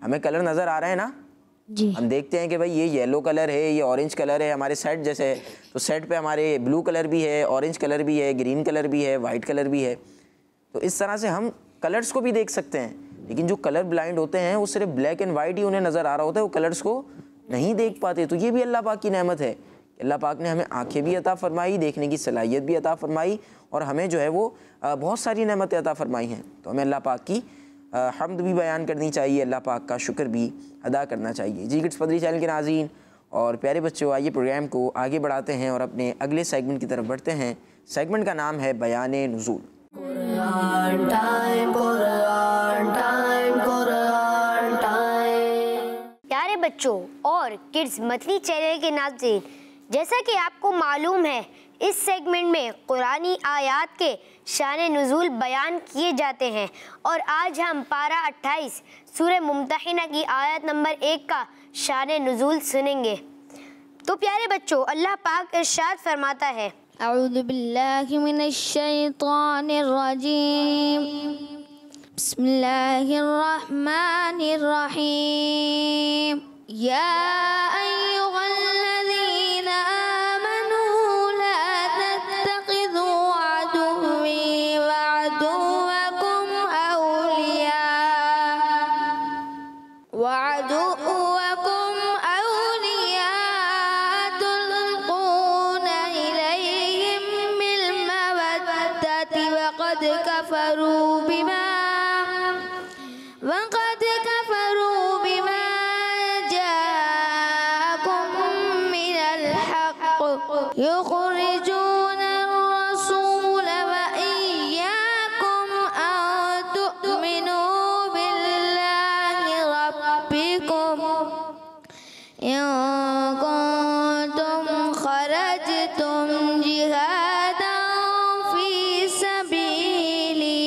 हमें कलर नज़र आ रहे हैं ना जी। हम देखते हैं कि भाई ये येलो कलर है, ये ऑरेंज कलर है, हमारे सेट जैसे, तो सेट पे हमारे ब्लू कलर भी है, ऑरेंज कलर भी है, ग्रीन कलर भी है, वाइट कलर भी है। तो इस तरह से हम कलर्स को भी देख सकते हैं। लेकिन जो कलर ब्लाइंड होते हैं वो सिर्फ ब्लैक एंड वाइट ही उन्हें नज़र आ रहा होता है, वो कलर्स को नहीं देख पाते। तो ये भी अल्लाह पाक की नेमत है। अल्लाह पाक ने हमें आंखें भी अता फरमाई, देखने की सलाहियत भी अता फरमाई, और हमें जो है वो बहुत सारी नेमतें अता फरमाई हैं। तो हमें अल्लाह पाक की हम्द भी बयान करनी चाहिए, अल्लाह पाक का शुक्र भी अदा करना चाहिए। जी किड्स पदरी चैनल के नाज़रीन और प्यारे बच्चों, आइए प्रोग्राम को आगे बढ़ाते हैं और अपने अगले सेगमेंट की तरफ बढ़ते हैं। सेगमेंट का नाम है बयाने नुज़ूल। प्यारे बच्चों और किड्स मदनी चैनल के नाज़रीन, जैसा कि आपको मालूम है इस सेगमेंट में कुरानी आयात के शान नुज़ूल बयान किए जाते हैं, और आज हम पारा 28 सूरह मुम्तहिना की आयत नंबर 1 का शान नुज़ूल सुनेंगे। तो प्यारे बच्चों, अल्लाह पाक इरशाद फरमाता है, अऊज़ु बिल्लाहि मिनश शैतानिर रजीम, बिस्मिल्लाहिर रहमानिर रहीम, या अय्युहल्लज़ीना आमनू ला तत्तखिज़ू अदुव्वी व अदुव्वकुम औलिया तुल्क़ूना इलैहिम बिल मवद्दति वक़द कफ़रू बिमा जाअकुम मिनल हक़्क़ युख़रिजूना अर्रसूल व इय्याकुम अन तु'मिनू बिल्लाहि रब्बिकुम इन कुंतुम खरजतुम जिहादन फी सबीली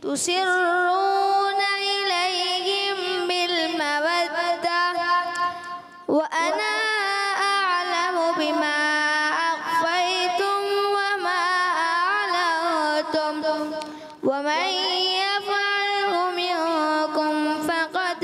तुसिर्रून इलैहिम बिल मवद्दा व अना अअलमु बिमा अख़फ़ैतुम व मा अअलनतुम व मन यफ़अलहु मिनकुम फ़क़द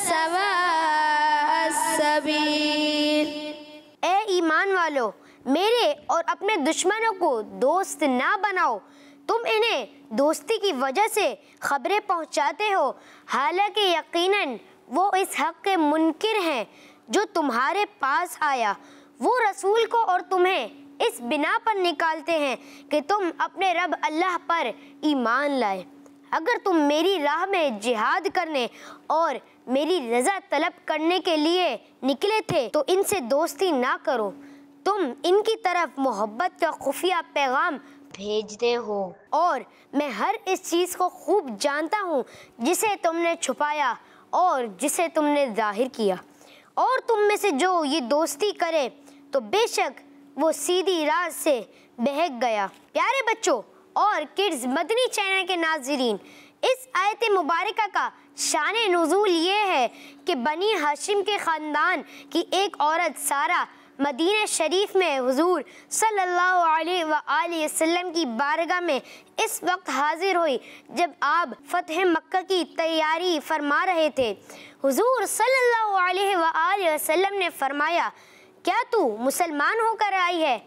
सवाअस सबील। ए ईमान वालों, मेरे और अपने दुश्मनों को दोस्त ना बनाओ। तुम इन्हें दोस्ती की वजह से खबरें पहुंचाते हो, हालांकि यकीनन वो इस हक़ के मुनकिर हैं जो तुम्हारे पास आया। वो रसूल को और तुम्हें इस बिना पर निकालते हैं कि तुम अपने रब अल्लाह पर ईमान लाए। अगर तुम मेरी राह में जिहाद करने और मेरी रज़ा तलब करने के लिए निकले थे तो इनसे दोस्ती ना करो। तुम इनकी तरफ मोहब्बत का खुफिया पैगाम भेजते हो, और मैं हर इस चीज़ को खूब जानता हूँ जिसे तुमने छुपाया और जिसे तुमने जाहिर किया। और तुम में से जो ये दोस्ती करे तो बेशक वो सीधी राह से बहक गया। प्यारे बच्चों और किड्स मदनी चैनल के नाज़रीन, इस आयत मुबारका का शान नुज़ूल ये है कि बनी हाशिम के ख़ानदान की एक औरत सारा मदीना शरीफ में हुजूर सल्लल्लाहु अलैहि वसल्लम की बारगाह में इस वक्त हाजिर हुई जब आप फतह मक्का की तैयारी फरमा रहे थे। हुजूर सल्लल्लाहु अलैहि वसल्लम ने फरमाया, क्या तू मुसलमान होकर आई है?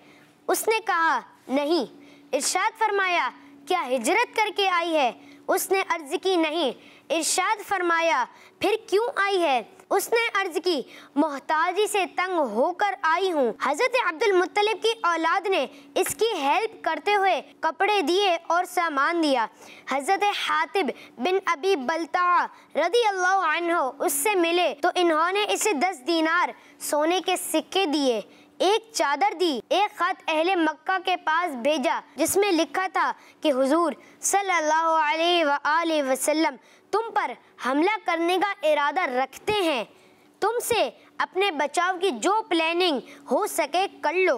उसने कहा, नहीं। इरशाद फरमाया, क्या हिजरत करके आई है? उसने अर्ज की, नहीं। इरशाद फरमाया, फिर क्यों आई है? उसने अर्ज की, मोहताजी से तंग होकर आई हूँ। हज़रत अब्दुल मुत्तलिब की औलाद ने इसकी हेल्प करते हुए कपड़े दिए और सामान दिया। हज़रत हातिब बिन अबी बल्ताआ रदी अल्लाह अन्हु उससे मिले तो इन्होंने इसे 10 दीनार सोने के सिक्के दिए, एक चादर दी, एक खत अहले मक्का के पास भेजा जिसमें लिखा था कि हुजूर सल्लल्लाहु अलैहि वसल्लम तुम पर हमला करने का इरादा रखते हैं, तुमसे अपने बचाव की जो प्लानिंग हो सके कर लो।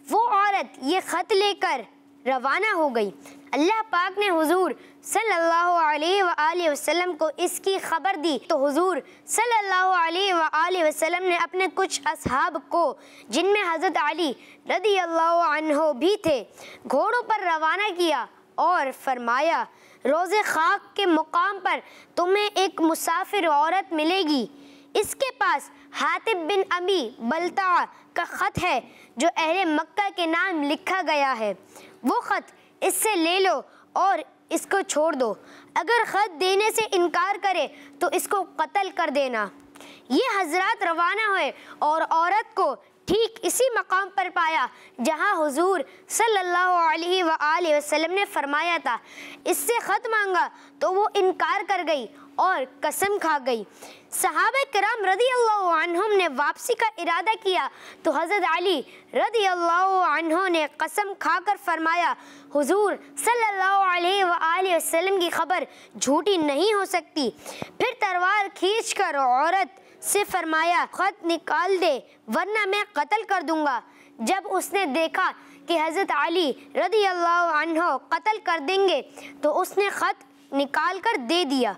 वो औरत ये खत लेकर रवाना हो गई। अल्लाह पाक ने हुजूर सल्लल्लाहु अलैहि वसल्लम को इसकी खबर दी तो हुजूर सल्लल्लाहु अलैहि वसल्लम ने अपने कुछ असहाब को, जिनमें हज़रत अली रदी अल्लाह अन्हो भी थे, घोड़ों पर रवाना किया और फरमाया, रोज़े खाक के मुकाम पर तुम्हें एक मुसाफिर औरत मिलेगी। इसके पास हातिब बिन अबी बल्ताआ का ख़त है जो अहले मक्का के नाम लिखा गया है। वो ख़त इससे ले लो और इसको छोड़ दो। अगर ख़त देने से इनकार करे तो इसको कत्ल कर देना। ये हजरात रवाना हुए और औरत को ठीक इसी मकाम पर पाया जहाँ हुजूर सल्लल्लाहु अलैहि वसल्लम ने फरमाया था। इससे ख़त मांगा तो वो इनकार कर गई और कसम खा गई। सहाबा किराम रदी अल्लाह अन्हुम ने वापसी का इरादा किया तो हज़रत अली रदी अल्लाह अन्हु ने कसम खाकर फरमाया, हुजूर सल्लल्लाहु अलैहि वसल्लम की खबर झूठी नहीं हो सकती। फिर तलवार खींचकर औरत से फरमाया, खत निकाल दे वरना मैं कत्ल कर दूंगा। जब उसने देखा कि हज़रत अली रदी अल्लाह अन्हु कत्ल कर देंगे तो उसने खत निकाल कर दे दिया।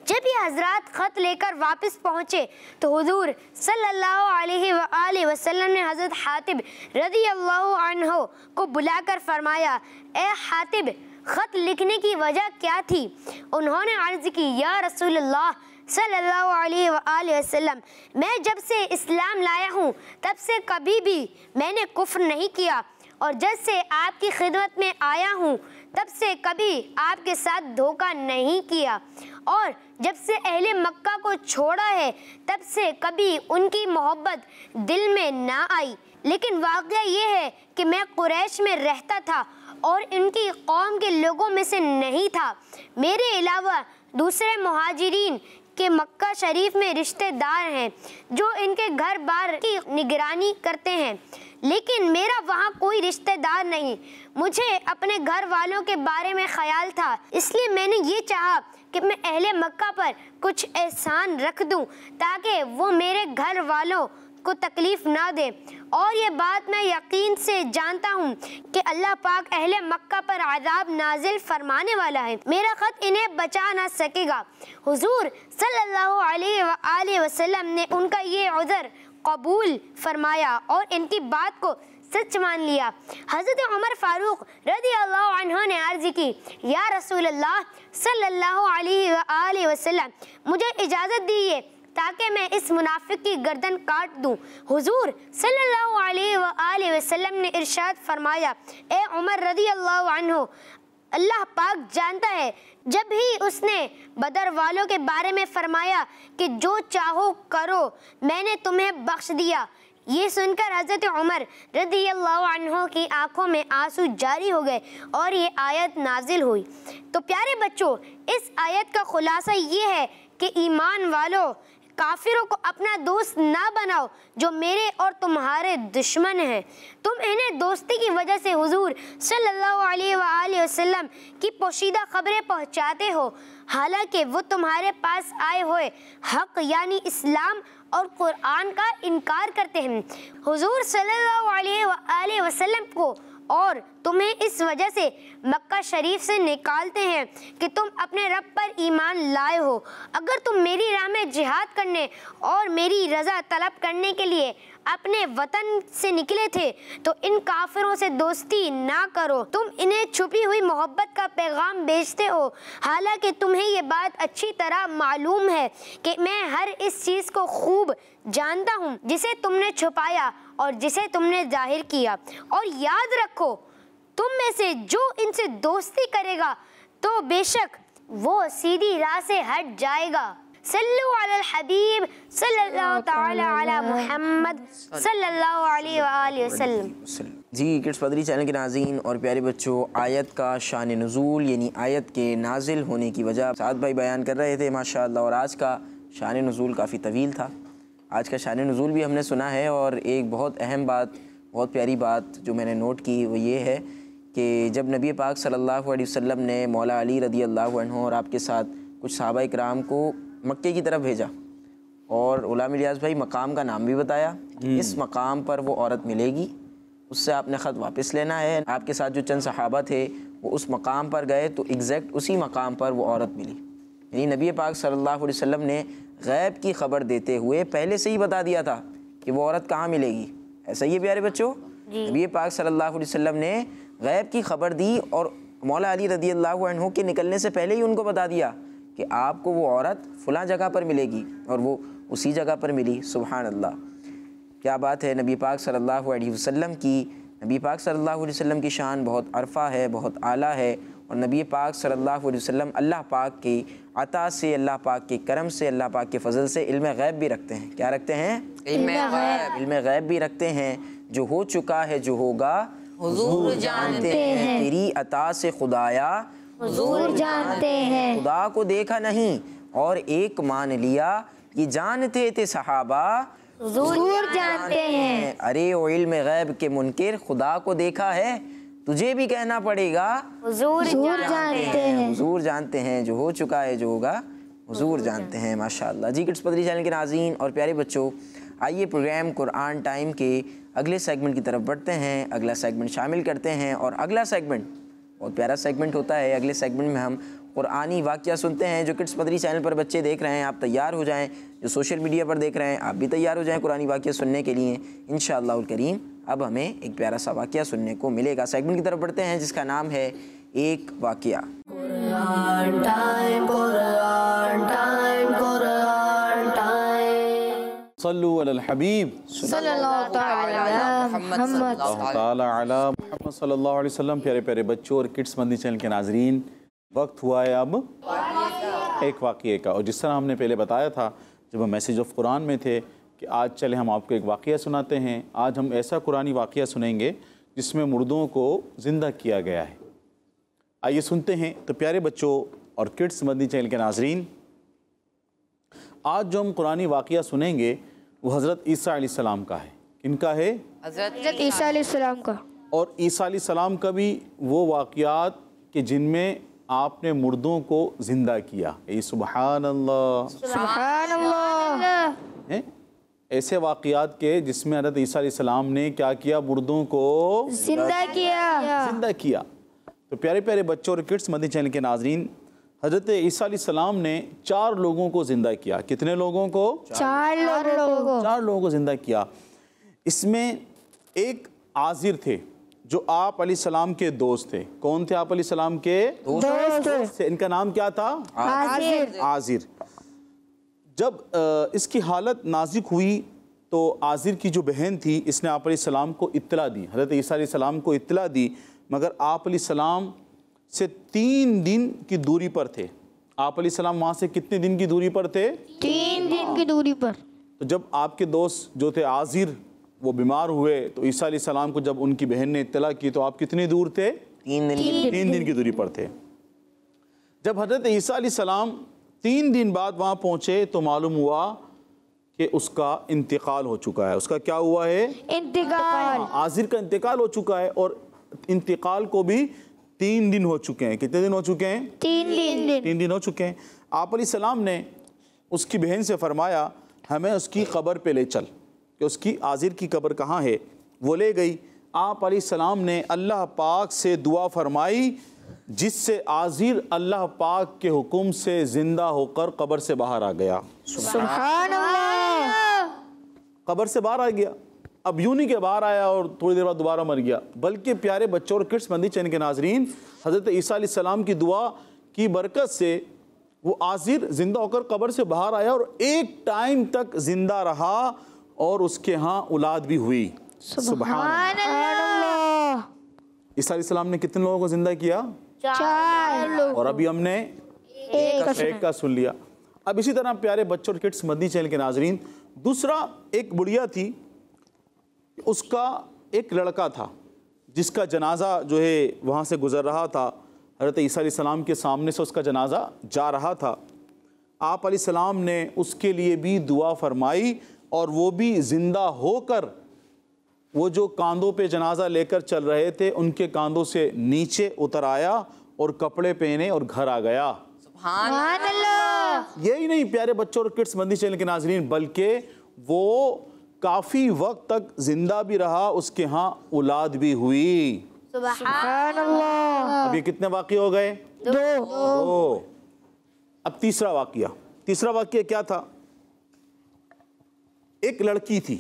जब ये हजरात ख़त लेकर वापस पहुँचे तो हुजूर सल्लल्लाहु अलैहि वसल्लम ने हज़रत हातिब रदी अल्लाह अन्हु को बुलाकर फरमाया, ए हातिब, ख़त लिखने की वजह क्या थी? उन्होंने अर्ज़ की, या रसूलल्लाह सल्लल्लाहु अलैहि वसल्लम, मैं जब से इस्लाम लाया हूँ तब से कभी भी मैंने कुफ्र नहीं किया और जब से आपकी खिदमत में आया हूँ तब से कभी आपके साथ धोखा नहीं किया और जब से अहले मक्का को छोड़ा है तब से कभी उनकी मोहब्बत दिल में ना आई। लेकिन वाक़या ये है कि मैं कुरैश में रहता था और इनकी कौम के लोगों में से नहीं था। मेरे अलावा दूसरे मुहाजिरीन के मक्का शरीफ में रिश्तेदार हैं जो इनके घर बार की निगरानी करते हैं, लेकिन मेरा वहाँ कोई रिश्तेदार नहीं। मुझे अपने घर वालों के बारे में ख्याल था, इसलिए मैंने ये चाहा कि मैं अहले मक्का पर कुछ एहसान रख दूं ताकि वो मेरे घर वालों को तकलीफ़ ना दे। और ये बात मैं यकीन से जानता हूँ कि अल्लाह पाक अहले मक्का पर अज़ाब नाजिल फरमाने वाला है। मेरा ख़त इन्हें बचा ना सकेगा। हुजूर सल्लल्लाहु अलैहि वसल्लम ने उनका ये उज़र कबूल फरमाया और इनकी बात को सच मान लिया। हज़रत उमर फारूक रज़ी अल्लाह अन्हु ने अर्ज़ की, या रसूल अल्लाह सल्लल्लाहु अलैहि वसल्लम, मुझे इजाज़त दीजिए ताकि मैं इस मुनाफिक की गर्दन काट दूं। हुजूर सल्लल्लाहु अलैहि वसल्लम ने इरशाद फरमाया, ए उमर रज़ी अल्लाह अन्हु, अल्लाह पाक जानता है, जब ही उसने बदर वालों के बारे में फरमाया कि जो चाहो करो, मैंने तुम्हें बख्श दिया। ये सुनकर हज़रत उमर रज़ी अल्लाह अन्हु की आंखों में आंसू जारी हो गए और ये आयत नाजिल हुई। तो प्यारे बच्चों, इस आयत का खुलासा ये है कि ईमान वालों, काफिरों को अपना दोस्त ना बनाओ जो मेरे और तुम्हारे दुश्मन हैं। तुम इन्हें दोस्ती की वजह से हुजूर सल्लल्लाहु अलैहि वसल्लम की पोशीदा खबरें पहुंचाते हो, हालांकि वो तुम्हारे पास आए हुए हक यानी इस्लाम और कुरान का इनकार करते हैं। हुजूर सल्लल्लाहु अलैहि वसल्लम को और तुम्हें इस वजह से मक्का शरीफ से निकालते हैं कि तुम अपने रब पर ईमान लाए हो। अगर तुम मेरी राह में जिहाद करने और मेरी रज़ा तलब करने के लिए अपने वतन से निकले थे तो इन काफिरों से दोस्ती ना करो। तुम इन्हें छुपी हुई मोहब्बत का पैगाम भेजते हो, हालांकि तुम्हें ये बात अच्छी तरह मालूम है कि मैं हर इस चीज़ को खूब जानता हूँ जिसे तुमने छुपाया और जिसे तुमने जाहिर किया। और याद रखो, तुम में से जो इनसे दोस्ती करेगा तो बेशक वो सीधी राह से हट जाएगा। सल्लु अलल हबीब सल्लल्लाहु तआला अला मुहम्मद सल्लल्लाहु अलैहि व आलिहि वसल्लम। जी किड्स मदरी चैनल के नाज़रीन और प्यारे बच्चों, आयत का शान नुज़ूल यानी आयत के नाजिल होने की वजह साद भाई बयान कर रहे थे माशाअल्लाह। और आज का शान नुज़ूल काफ़ी तवील था। आज का शान नुज़ूल भी हमने सुना है और एक बहुत अहम बात, बहुत प्यारी बात जो मैंने नोट की वो ये है कि जब नबी पाक सल्लल्लाहु अलैहि वसल्लम ने मौला अली रज़ी अल्लाहु अन्हु और आपके साथ कुछ सहाबा इकराम को मक्के की तरफ भेजा और ग़ुलाम इलियास भाई मकाम का नाम भी बताया, इस मकाम पर वो औरत मिलेगी, उससे आपने ख़त वापस लेना है। आपके साथ जो चंद सहाबा थे वो उस मकाम पर गए तो एग्जैक्ट उसी मकाम पर वो औरत मिली। यानी नबी पाक सल्लल्लाहु अलैहि वसल्लम ने गैब की ख़बर देते हुए पहले से ही बता दिया था कि वो औरत कहाँ मिलेगी। ऐसा ही है प्यारे बच्चों, नबी पाक सल्लल्लाहु अलैहि वसल्लम ने गैब की ख़बर दी और मौला अली रज़ी अल्लाहु अन्हु के निकलने से पहले ही उनको बता दिया कि आपको वो औरत फ़लाँ जगह पर मिलेगी और वो उसी जगह पर मिली। सुभान अल्लाह, क्या बात है नबी पाक सल्लल्लाहु अलैहि वसल्लम की। नबी पाक सल्लल्लाहु अलैहि वसल्लम की शान बहुत अरफा है, बहुत आला है। और नबी पाक सल्लल्लाहु अलैहि वसल्लम अल्लाह पाक की अता से, अल्लाह पाक के करम से, अल्लाह पाक के फ़ज़ल से इल्म गैब भी रखते हैं। क्या रखते हैं? इल्म गैब भी रखते हैं। जो हो चुका है, जो होगा हुज़ूर जानते हैं। तेरी अता से खुदाया हुज़ूर जानते हैं। खुदा को देखा नहीं और एक मान लिया, ये जानते थे सहाबा हुज़ूर जानते हैं। अरे ओ इल्म गैब के मुनकिर, खुदा को देखा है, तुझे भी कहना पड़ेगा हुज़ूर जानते हैं। हुज़ूर जानते हैं। जो हो चुका है, जो होगा हुज़ूर जानते हैं। माशाअल्लाह। जी किड्स मदरी चैनल के नाज़रीन और प्यारे बच्चों, आइए प्रोग्राम कुरान टाइम के अगले सेगमेंट की तरफ बढ़ते हैं, अगला सेगमेंट शामिल करते हैं। और अगला सेगमेंट बहुत प्यारा सेगमेंट होता है। अगले सेगमेंट में हम कुरानी वाक़या सुनते हैं। जो किड्स मदरी चैनल पर बच्चे देख रहे हैं, आप तैयार हो जाएं। जो सोशल मीडिया पर देख रहे हैं, आप भी तैयार हो जाएं कुरानी वाक़या सुनने के लिए इंशाअल्लाहुल करीम। अब हमें एक प्यारा सा वाक़या सुनने को मिलेगा। सेगमेंट की तरफ बढ़ते हैं जिसका नाम है एक वाक़या। सल्लु अलल हबीब सल्लल्लाहु ताला अला मुहम्मद सल्लल्लाहु अलैहि वसल्लम। प्यारे प्यारे बच्चों और किड्स मंदी चैनल के नाजरीन, वक्त हुआ है अब एक वाक़ये का। और जिस तरह हमने पहले बताया था जब हम मैसेज ऑफ कुरान में थे कि आज चले हम आपको एक वाक़या सुनाते हैं। आज हम ऐसा कुरानी वाक़या सुनेंगे जिसमें मुर्दों को ज़िंदा किया गया है। आइए सुनते हैं। तो प्यारे बच्चों और किड्स मंदी चैनल के नाजरीन, आज जो हम कुरानी वाक़या सुनेंगे वो हज़रत ईसा अलैहिस्सलाम का है। किनका है? हज़रत ईसा अलैहिस्सलाम का। और ईसा अलैहिस्सलाम का भी वो वाक़यात कि जिनमें आपने मुर्दों को ज़िंदा किया। सुभान अल्लाह, सुभान अल्लाह। ऐसे वाक़यात के जिसमें हज़रत ईसा अलैहिस्सलाम ने क्या किया? मुर्दों को ज़िंदा किया। तो प्यारे प्यारे बच्चों और किड्स मदनी चैनल के नाजरीन, हज़रत ईसा अलैहिस्सलाम ने 4 लोगों को ज़िंदा किया। कितने लोगों को? 4 लोगों को ज़िंदा किया। इसमें एक आज़िर थे जो आप अलैहिस्सलाम के दोस्त थे। कौन थे आप अलैहिस्सलाम के दोस्त थे? इनका नाम क्या था? आज़िर। जब इसकी हालत नाजुक हुई तो आज़िर की जो बहन थी, इसने आप अलैहिस्सलाम को इत्तला दी, हज़रत ईसा अलैहिस्सलाम को इत्तला दी, मगर आप अलैहिस्सलाम से 3 दिन की दूरी पर थे। आप अलैहिस्सलाम वहाँ से कितने दिन की दूरी पर थे? 3 दिन की दूरी पर। तो जब आपके दोस्त जो थे आज़िर वो बीमार हुए तो ईसा अलैहिस्सलाम को जब उनकी बहन ने इत्तला की तो आप कितनी दूर थे? 3 दिन की दूरी पर थे। जब हज़रत ईसा अलैहिस्सलाम 3 दिन बाद वहाँ पहुँचे तो मालूम हुआ कि उसका इंतकाल हो चुका है। उसका क्या हुआ है? इंतकाल। आज़िर का इंतकाल हो चुका है और इंतकाल को भी 3 दिन हो चुके हैं। कितने दिन हो चुके हैं? 3 दिन हो चुके हैं। आप अलैहिस्सलाम ने उसकी बहन से फरमाया हमें उसकी कब्र पे ले चल, कि उसकी आज़िर की कब्र कहाँ है। वो ले गई। आप अलैहिस्सलाम ने अल्लाह पाक से दुआ फरमाई जिससे आज़िर अल्लाह पाक के हुक्म से ज़िंदा होकर कब्र से बाहर आ गया। सुभान अल्लाह। कब्र से बाहर आ गया। अब यूं नहीं कि बाहर आया और थोड़ी देर बाद दोबारा मर गया, बल्कि प्यारे बच्चों और किड्स मंदी चैनल के नाजरीन, हज़रत ईसा अलैहिस्सलाम की दुआ की बरकत से वो आज़िर ज़िंदा होकर कब्र से बाहर आया और एक टाइम तक ज़िंदा रहा और उसके यहाँ औलाद भी हुई। सुभान अल्लाह। ईसा अलैहिस्सलाम ने कितने लोगों को ज़िंदा किया? 4 लोग। और अभी हमने एक का सुन लिया। अब इसी तरह प्यारे बच्चों और किड्स मदनी चैनल के नाजरीन, दूसरा एक बुढ़िया थी, उसका एक लड़का था जिसका जनाजा जो है वहाँ से गुज़र रहा था। हज़रत ईसा अलैहिस्सलाम के सामने से उसका जनाजा जा रहा था। आप अलैहिस्सलाम ने उसके लिए भी दुआ फरमाई और वो भी ज़िंदा होकर वो जो कांधों पे जनाजा लेकर चल रहे थे उनके कांधों से नीचे उतर आया और कपड़े पहने और घर आ गया। सुभान अल्लाह। यही नहीं प्यारे बच्चों और किड्स मंदी चैनल के नाजरीन, बल्कि वो काफ़ी वक्त तक जिंदा भी रहा, उसके यहाँ औलाद भी हुई। सुभान अल्लाह। अब ये कितने वाक़े हो गए? 2। अब तीसरा वाक़या क्या था? एक लड़की थी,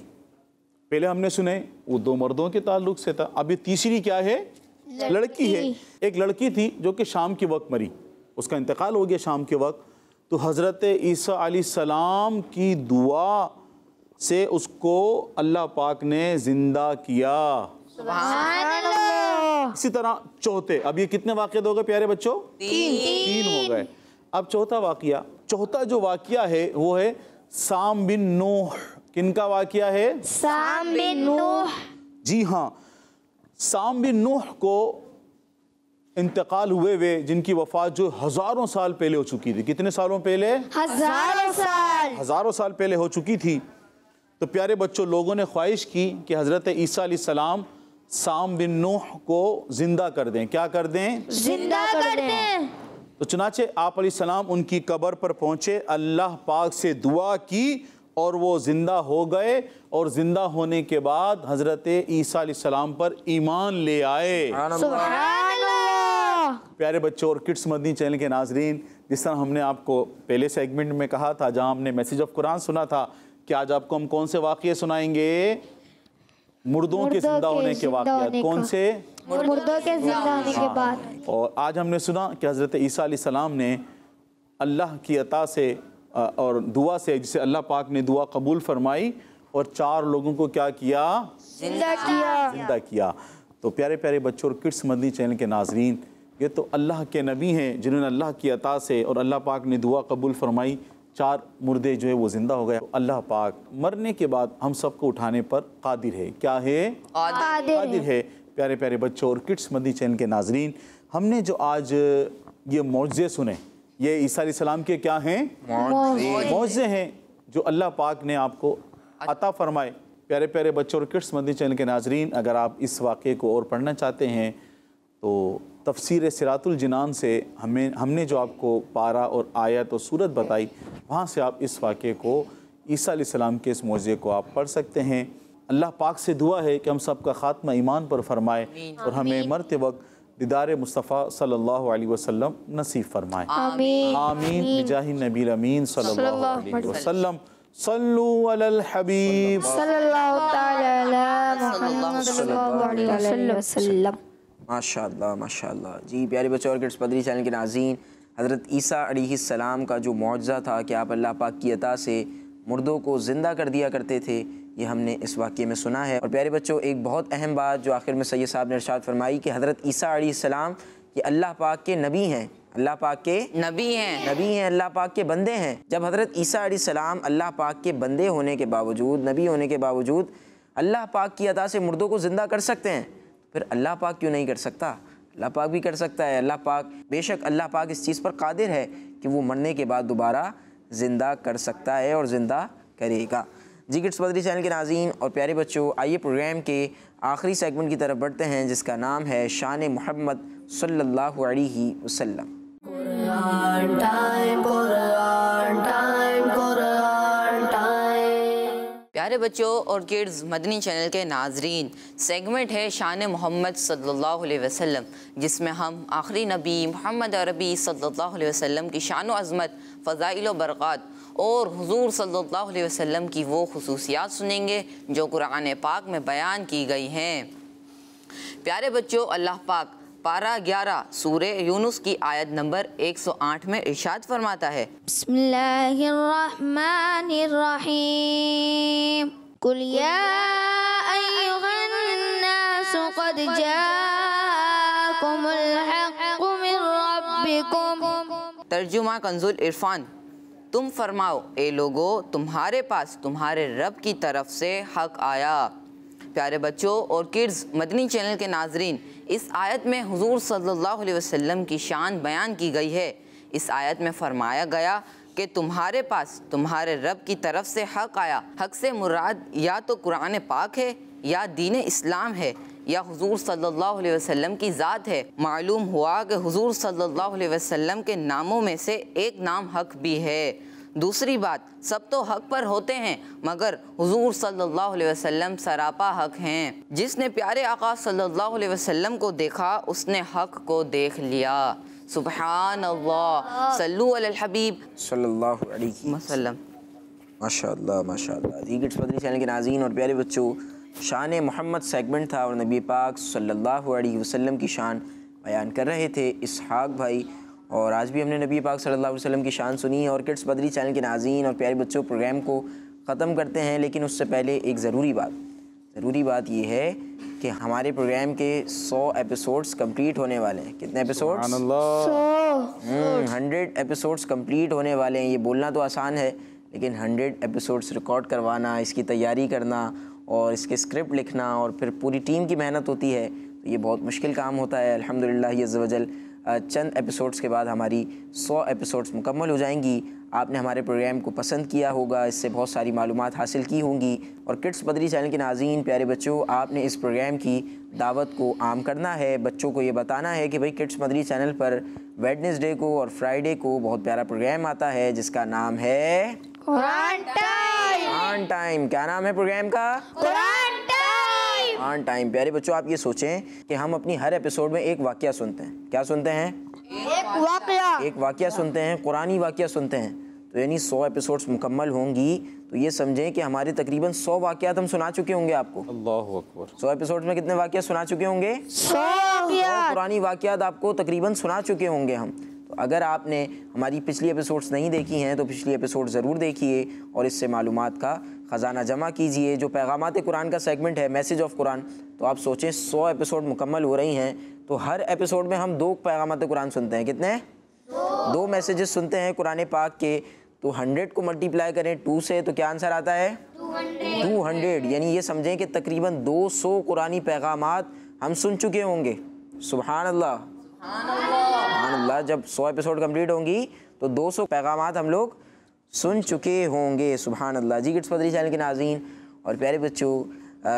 पहले हमने सुने वो 2 मर्दों के ताल्लुक से था, अब ये तीसरी क्या है? लड़की है। एक लड़की थी जो कि शाम के वक्त मरी, उसका इंतकाल हो गया शाम के वक्त। तो हज़रत ईसा अलैहिस्सलाम की दुआ से उसको अल्लाह पाक ने जिंदा किया। सुभान अल्लाह। इसी तरह चौथे, अब ये कितने वाक़े हो गए प्यारे बच्चों? 3 हो गए। अब चौथा जो वाक़या है वो है साम बिन नूह। किनका वाक़या है? साम बिन नूह। जी हाँ, साम बिन नूह को इंतकाल हुए वे जिनकी वफ़ात जो हज़ारों साल पहले हो चुकी थी। कितने सालों पहले? हज़ारों साल पहले हो चुकी थी। तो प्यारे बच्चों, लोगों ने ख्वाहिश की कि हज़रत ईसा अलैहिस्सलाम साम बिन नूह को ज़िंदा कर दें। क्या कर दें? जिंदा कर दें। तो चुनाचे आप अलैहिस्सलाम उनकी कब्र पर पहुँचे, अल्लाह पाक से दुआ की और वो ज़िंदा हो गए। और ज़िंदा होने के बाद हज़रत ईसा अलैहिस्सलाम पर ईमान ले आए। सुभान अल्लाह। प्यारे बच्चों और किड्स मदनी चैनल के नाजरीन, जिस तरह हमने आपको पहले सेगमेंट में कहा था जहां हमने मैसेज ऑफ कुरान सुना था कि आज आपको हम कौन से वाक़ये सुनाएंगे? मुर्दों के जिंदा होने के वाक़यात। कौन से? मुर्दों के जिंदा होने के बाद। और आज हमने सुना कि हज़रत ईसा अलैहिस्सलाम ने अल्लाह की अता से और दुआ से, जिसे अल्लाह पाक ने दुआ कबूल फरमाई और 4 लोगों को क्या किया? जिंदा किया। तो प्यारे प्यारे बच्चों और किड्स मदनी चैनल के नाजरीन, ये तो अल्लाह के नबी हैं जिन्होंने अल्लाह की अता से और अल्लाह पाक ने दुआ कबूल फरमाई, 4 मुर्दे जो है वो ज़िंदा हो गए। अल्लाह पाक मरने के बाद हम सबको उठाने पर कादिर है। क्या है? कादिर है। प्यारे प्यारे बच्चों और किड्स मदनी चैनल के नाजरीन, हमने जो आज ये मौजज़े सुने, ये ईसा अलैहिस्सलाम के क्या हैं? मौजज़े हैं जो अल्लाह पाक ने आपको अता फरमाए। प्यारे प्यारे बच्चों और किड्स मदनी चैनल के नाजरीन, अगर आप इस वाक़े को और पढ़ना चाहते हैं तो तफसीर सिरातुल जिनान से हमने जो आपको पारा और आयत और सूरत बताई, वहाँ से आप इस वाक़े को, ईसा अलैहिस्सलाम के इस मौजज़े को आप पढ़ सकते हैं। अल्लाह पाक से दुआ है कि हम सब का ख़ात्मा ईमान पर फरमाए और हमें मरते वक्त दीदार मुस्तफ़ा सल्लल्लाहु अलैहि वसल्लम नसीब फरमाए। आमीन बिजाहि नबील अमीन सल्लल्लाहु अलैहि वसल्लम। सल्लु अलल हबीब सल्लल्लाहु तआला अला मुहम्मद सल्लल्लाहु अलैहि वसल्लम। माशाअल्लाह माशाअल्लाह। जी प्यारे बच्चों और किड्स मदनी चैनल के नाज़रीन, हज़रत ईसा अलैहिस्सलाम का जो मौजज़ा था कि आप अल्लाह पाक की अता से मुर्दों को ज़िंदा कर दिया करते थे, ये हमने इस वाक़े में सुना है। और प्यारे बच्चों, एक बहुत अहम बात जो आखिर में सैयद साहब ने इरशाद फरमाई कि हज़रत ईसा अलैहिस्सलाम ये अल्लाह पाक के नबी हैं, अल्लाह पाक के नबी हैं, अल्लाह पाक के बंदे हैं। जब हज़रत ईसा अलैहिस्सलाम अल्लाह पाक के बंदे होने के बावजूद, नबी होने के बावजूद अल्लाह पाक की अता से मुर्दों को ज़िंदा कर सकते हैं, फिर अल्लाह पाक क्यों नहीं कर सकता? अल्लाह पाक भी कर सकता है। अल्लाह पाक, बेशक अल्लाह पाक इस चीज़ पर कादिर है कि वो मरने के बाद दोबारा ज़िंदा कर सकता है और ज़िंदा करेगा। जी किड्स मदनी चैनल के नाज़रीन और प्यारे बच्चों, आइए प्रोग्राम के आखिरी सेगमेंट की तरफ बढ़ते हैं जिसका नाम है शान मोहम्मद सल्लल्लाहु अलैहि वसल्लम। प्यारे प्यारे बच्चों और किड्स मदनी चैनल के नाजरीन, सेगमेंट है शान मोहम्मद सल्लल्लाहु अलैहि वसल्लम, जिसमें हम आखिरी नबी मोहम्मद अरबी सल्लल्लाहु अलैहि वसल्लम की शान व अज़मत, फ़ज़ाइल व बरक़ात और हुज़ूर सल्लल्लाहु अलैहि वसल्लम की वो खुसूसियात सुनेंगे जो कुरान पाक में बयान की गई हैं। प्यारे बच्चों, अल्लाह पाक पारा 11 सूरे यूनुस की आयत नंबर 108 में इरशाद फरमाता है, बिस्मिल्लाहिर्रहमानिर्रहीम, कुल या अय्युहन्नासु क़द जाअकुमुल हक़्क़ु मिर रब्बिकुम। तर्जुमा कंजुल इरफान, तुम फरमाओ ए लोगो, तुम्हारे पास तुम्हारे रब की तरफ से हक आया। प्यारे बच्चों और किड्स मदनी चैनल के नाजरीन, इस आयत में हुजूर सल्लल्लाहु अलैहि वसल्लम की शान बयान की गई है। इस आयत में फरमाया गया कि तुम्हारे पास तुम्हारे रब की तरफ से हक आया। हक से मुराद या तो कुरान पाक है, या दीन इस्लाम है, या हुजूर सल्लल्लाहु अलैहि वसल्लम की ज़ात है। मालूम हुआ कि हुजूर सल्लल्लाहु अलैहि वसल्लम के नामों में से एक नाम हक भी है। दूसरी बात, सब तो हक पर होते हैं मगर हुजूर सल्लल्लाहु अलैहि वसल्लम सरापा हक हैं। जिसने प्यारे आका सल्लल्लाहु अलैहि वसल्लम को देखा उसने हक को देख लिया। सुबहान अल्लाह, सल्लु अलल हबीब सल्लल्लाहु अलैहि वसल्लम। माशाअल्लाह माशाअल्लाह। दी किड्स मदनी चैनल के नाज़रीन और प्यारे बच्चों, शान मोहम्मद सेगमेंट था और नबी पाक सल्लल्लाहु अलैहि वसल्लम की शान बयान कर रहे थे इसहाक भाई। और आज भी हमने नबी पाक सल्लल्लाहु अलैहि वसल्लम की शान सुनी। और किड्स मदनी चैनल के नाज़रीन और प्यारे बच्चों, प्रोग्राम को ख़त्म करते हैं, लेकिन उससे पहले एक ज़रूरी बात ये है कि हमारे प्रोग्राम के 100 एपिसोड्स कंप्लीट होने वाले हैं। कितने एपिसोड्स? 100 एपिसोड्स कंप्लीट होने वाले हैं। ये बोलना तो आसान है, लेकिन 100 एपिसोड्स रिकॉर्ड करवाना, इसकी तैयारी करना और इसके स्क्रिप्ट लिखना और फिर पूरी टीम की मेहनत होती है, तो ये बहुत मुश्किल काम होता है। अल्हम्दुलिल्लाह अज़्ज़ वजल चंद एपिसोड्स के बाद हमारी 100 एपिसोड्स मुकम्मल हो जाएंगी। आपने हमारे प्रोग्राम को पसंद किया होगा, इससे बहुत सारी मालूमात हासिल की होंगी। और किड्स मदनी चैनल के नाज़रीन प्यारे बच्चों, आपने इस प्रोग्राम की दावत को आम करना है। बच्चों को ये बताना है कि भाई किड्स मदनी चैनल पर वेडनेसडे को और फ्राइडे को बहुत प्यारा प्रोग्राम आता है जिसका नाम है कुरान टाइम। क्या नाम है प्रोग्राम का? कुरान टाइम। प्यारे बच्चों, आप ये सोचें कि हम अपनी हर एपिसोड में एक वाक़या सुनते हैं। क्या सुनते हैं? एक वाक़या सुनते हैं, कुरानी वाक़या सुनते हैं। तो यानी 100 एपिसोड्स मुकम्मल होंगी तो ये समझें कि हमारे तकरीबन 100 वाक़यात हम सुना चुके होंगे आपको। अल्लाहु अकबर। 100 एपिसोड में कितने वाक़या सुना चुके होंगे? 100 कुरानी वाक़यात आपको तकरीबन सुना चुके होंगे हम। तो अगर आपने हमारी पिछली एपिसोड्स नहीं देखी हैं तो पिछली एपिसोड ज़रूर देखिए और इससे मालूमात का ख़जाना जमा कीजिए। जो पैगामात कुरान का सेगमेंट है, मैसेज ऑफ कुरान, तो आप सोचें 100 एपिसोड मुकम्मल हो रही हैं तो हर एपिसोड में हम 2 पैगामात कुरान सुनते हैं। कितने? 2 मैसेजेस सुनते हैं कुरान पाक के। तो 100 को मल्टीप्लाई करें 2 से तो क्या आंसर आता है? 200। यानी ये समझें कि तकरीबन 200 कुरानी पैगामात हम सुन चुके होंगे। सुभान अल्लाह। जब 100 एपिसोड कंप्लीट होंगी तो 200 पैगामात हम लोग सुन चुके होंगे। सुभान अल्लाह। जी किड्स मदनी चैनल के नाज़रीन और प्यारे बच्चों,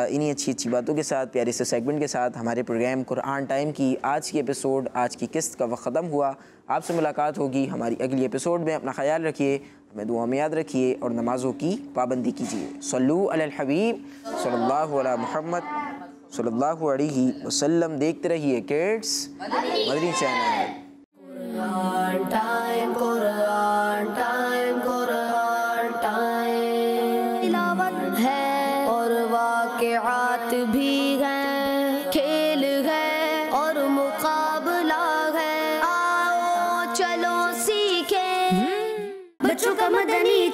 इन्हीं अच्छी बातों के साथ, प्यारे से सेगमेंट के साथ हमारे प्रोग्राम कुरान टाइम की आज की एपिसोड, आज की किस्त का वक्त ख़त्म हुआ। आपसे मुलाकात होगी हमारी अगली एपिसोड में। अपना ख्याल रखिए, हमें दुआ में याद रखिए और नमाज़ों की पाबंदी कीजिए। सल्लु अलल हबीब सल्लल्लाहु अला मुहम्मद सल्लल्लाहु अलैहि वसल्लम। देखते रहिए kids Madani channel. Quran time तिलावत है और वाक़िआत भी हैं, खेल है और मुकाबला है। आओ चलो सीखें बच्चों का मदनी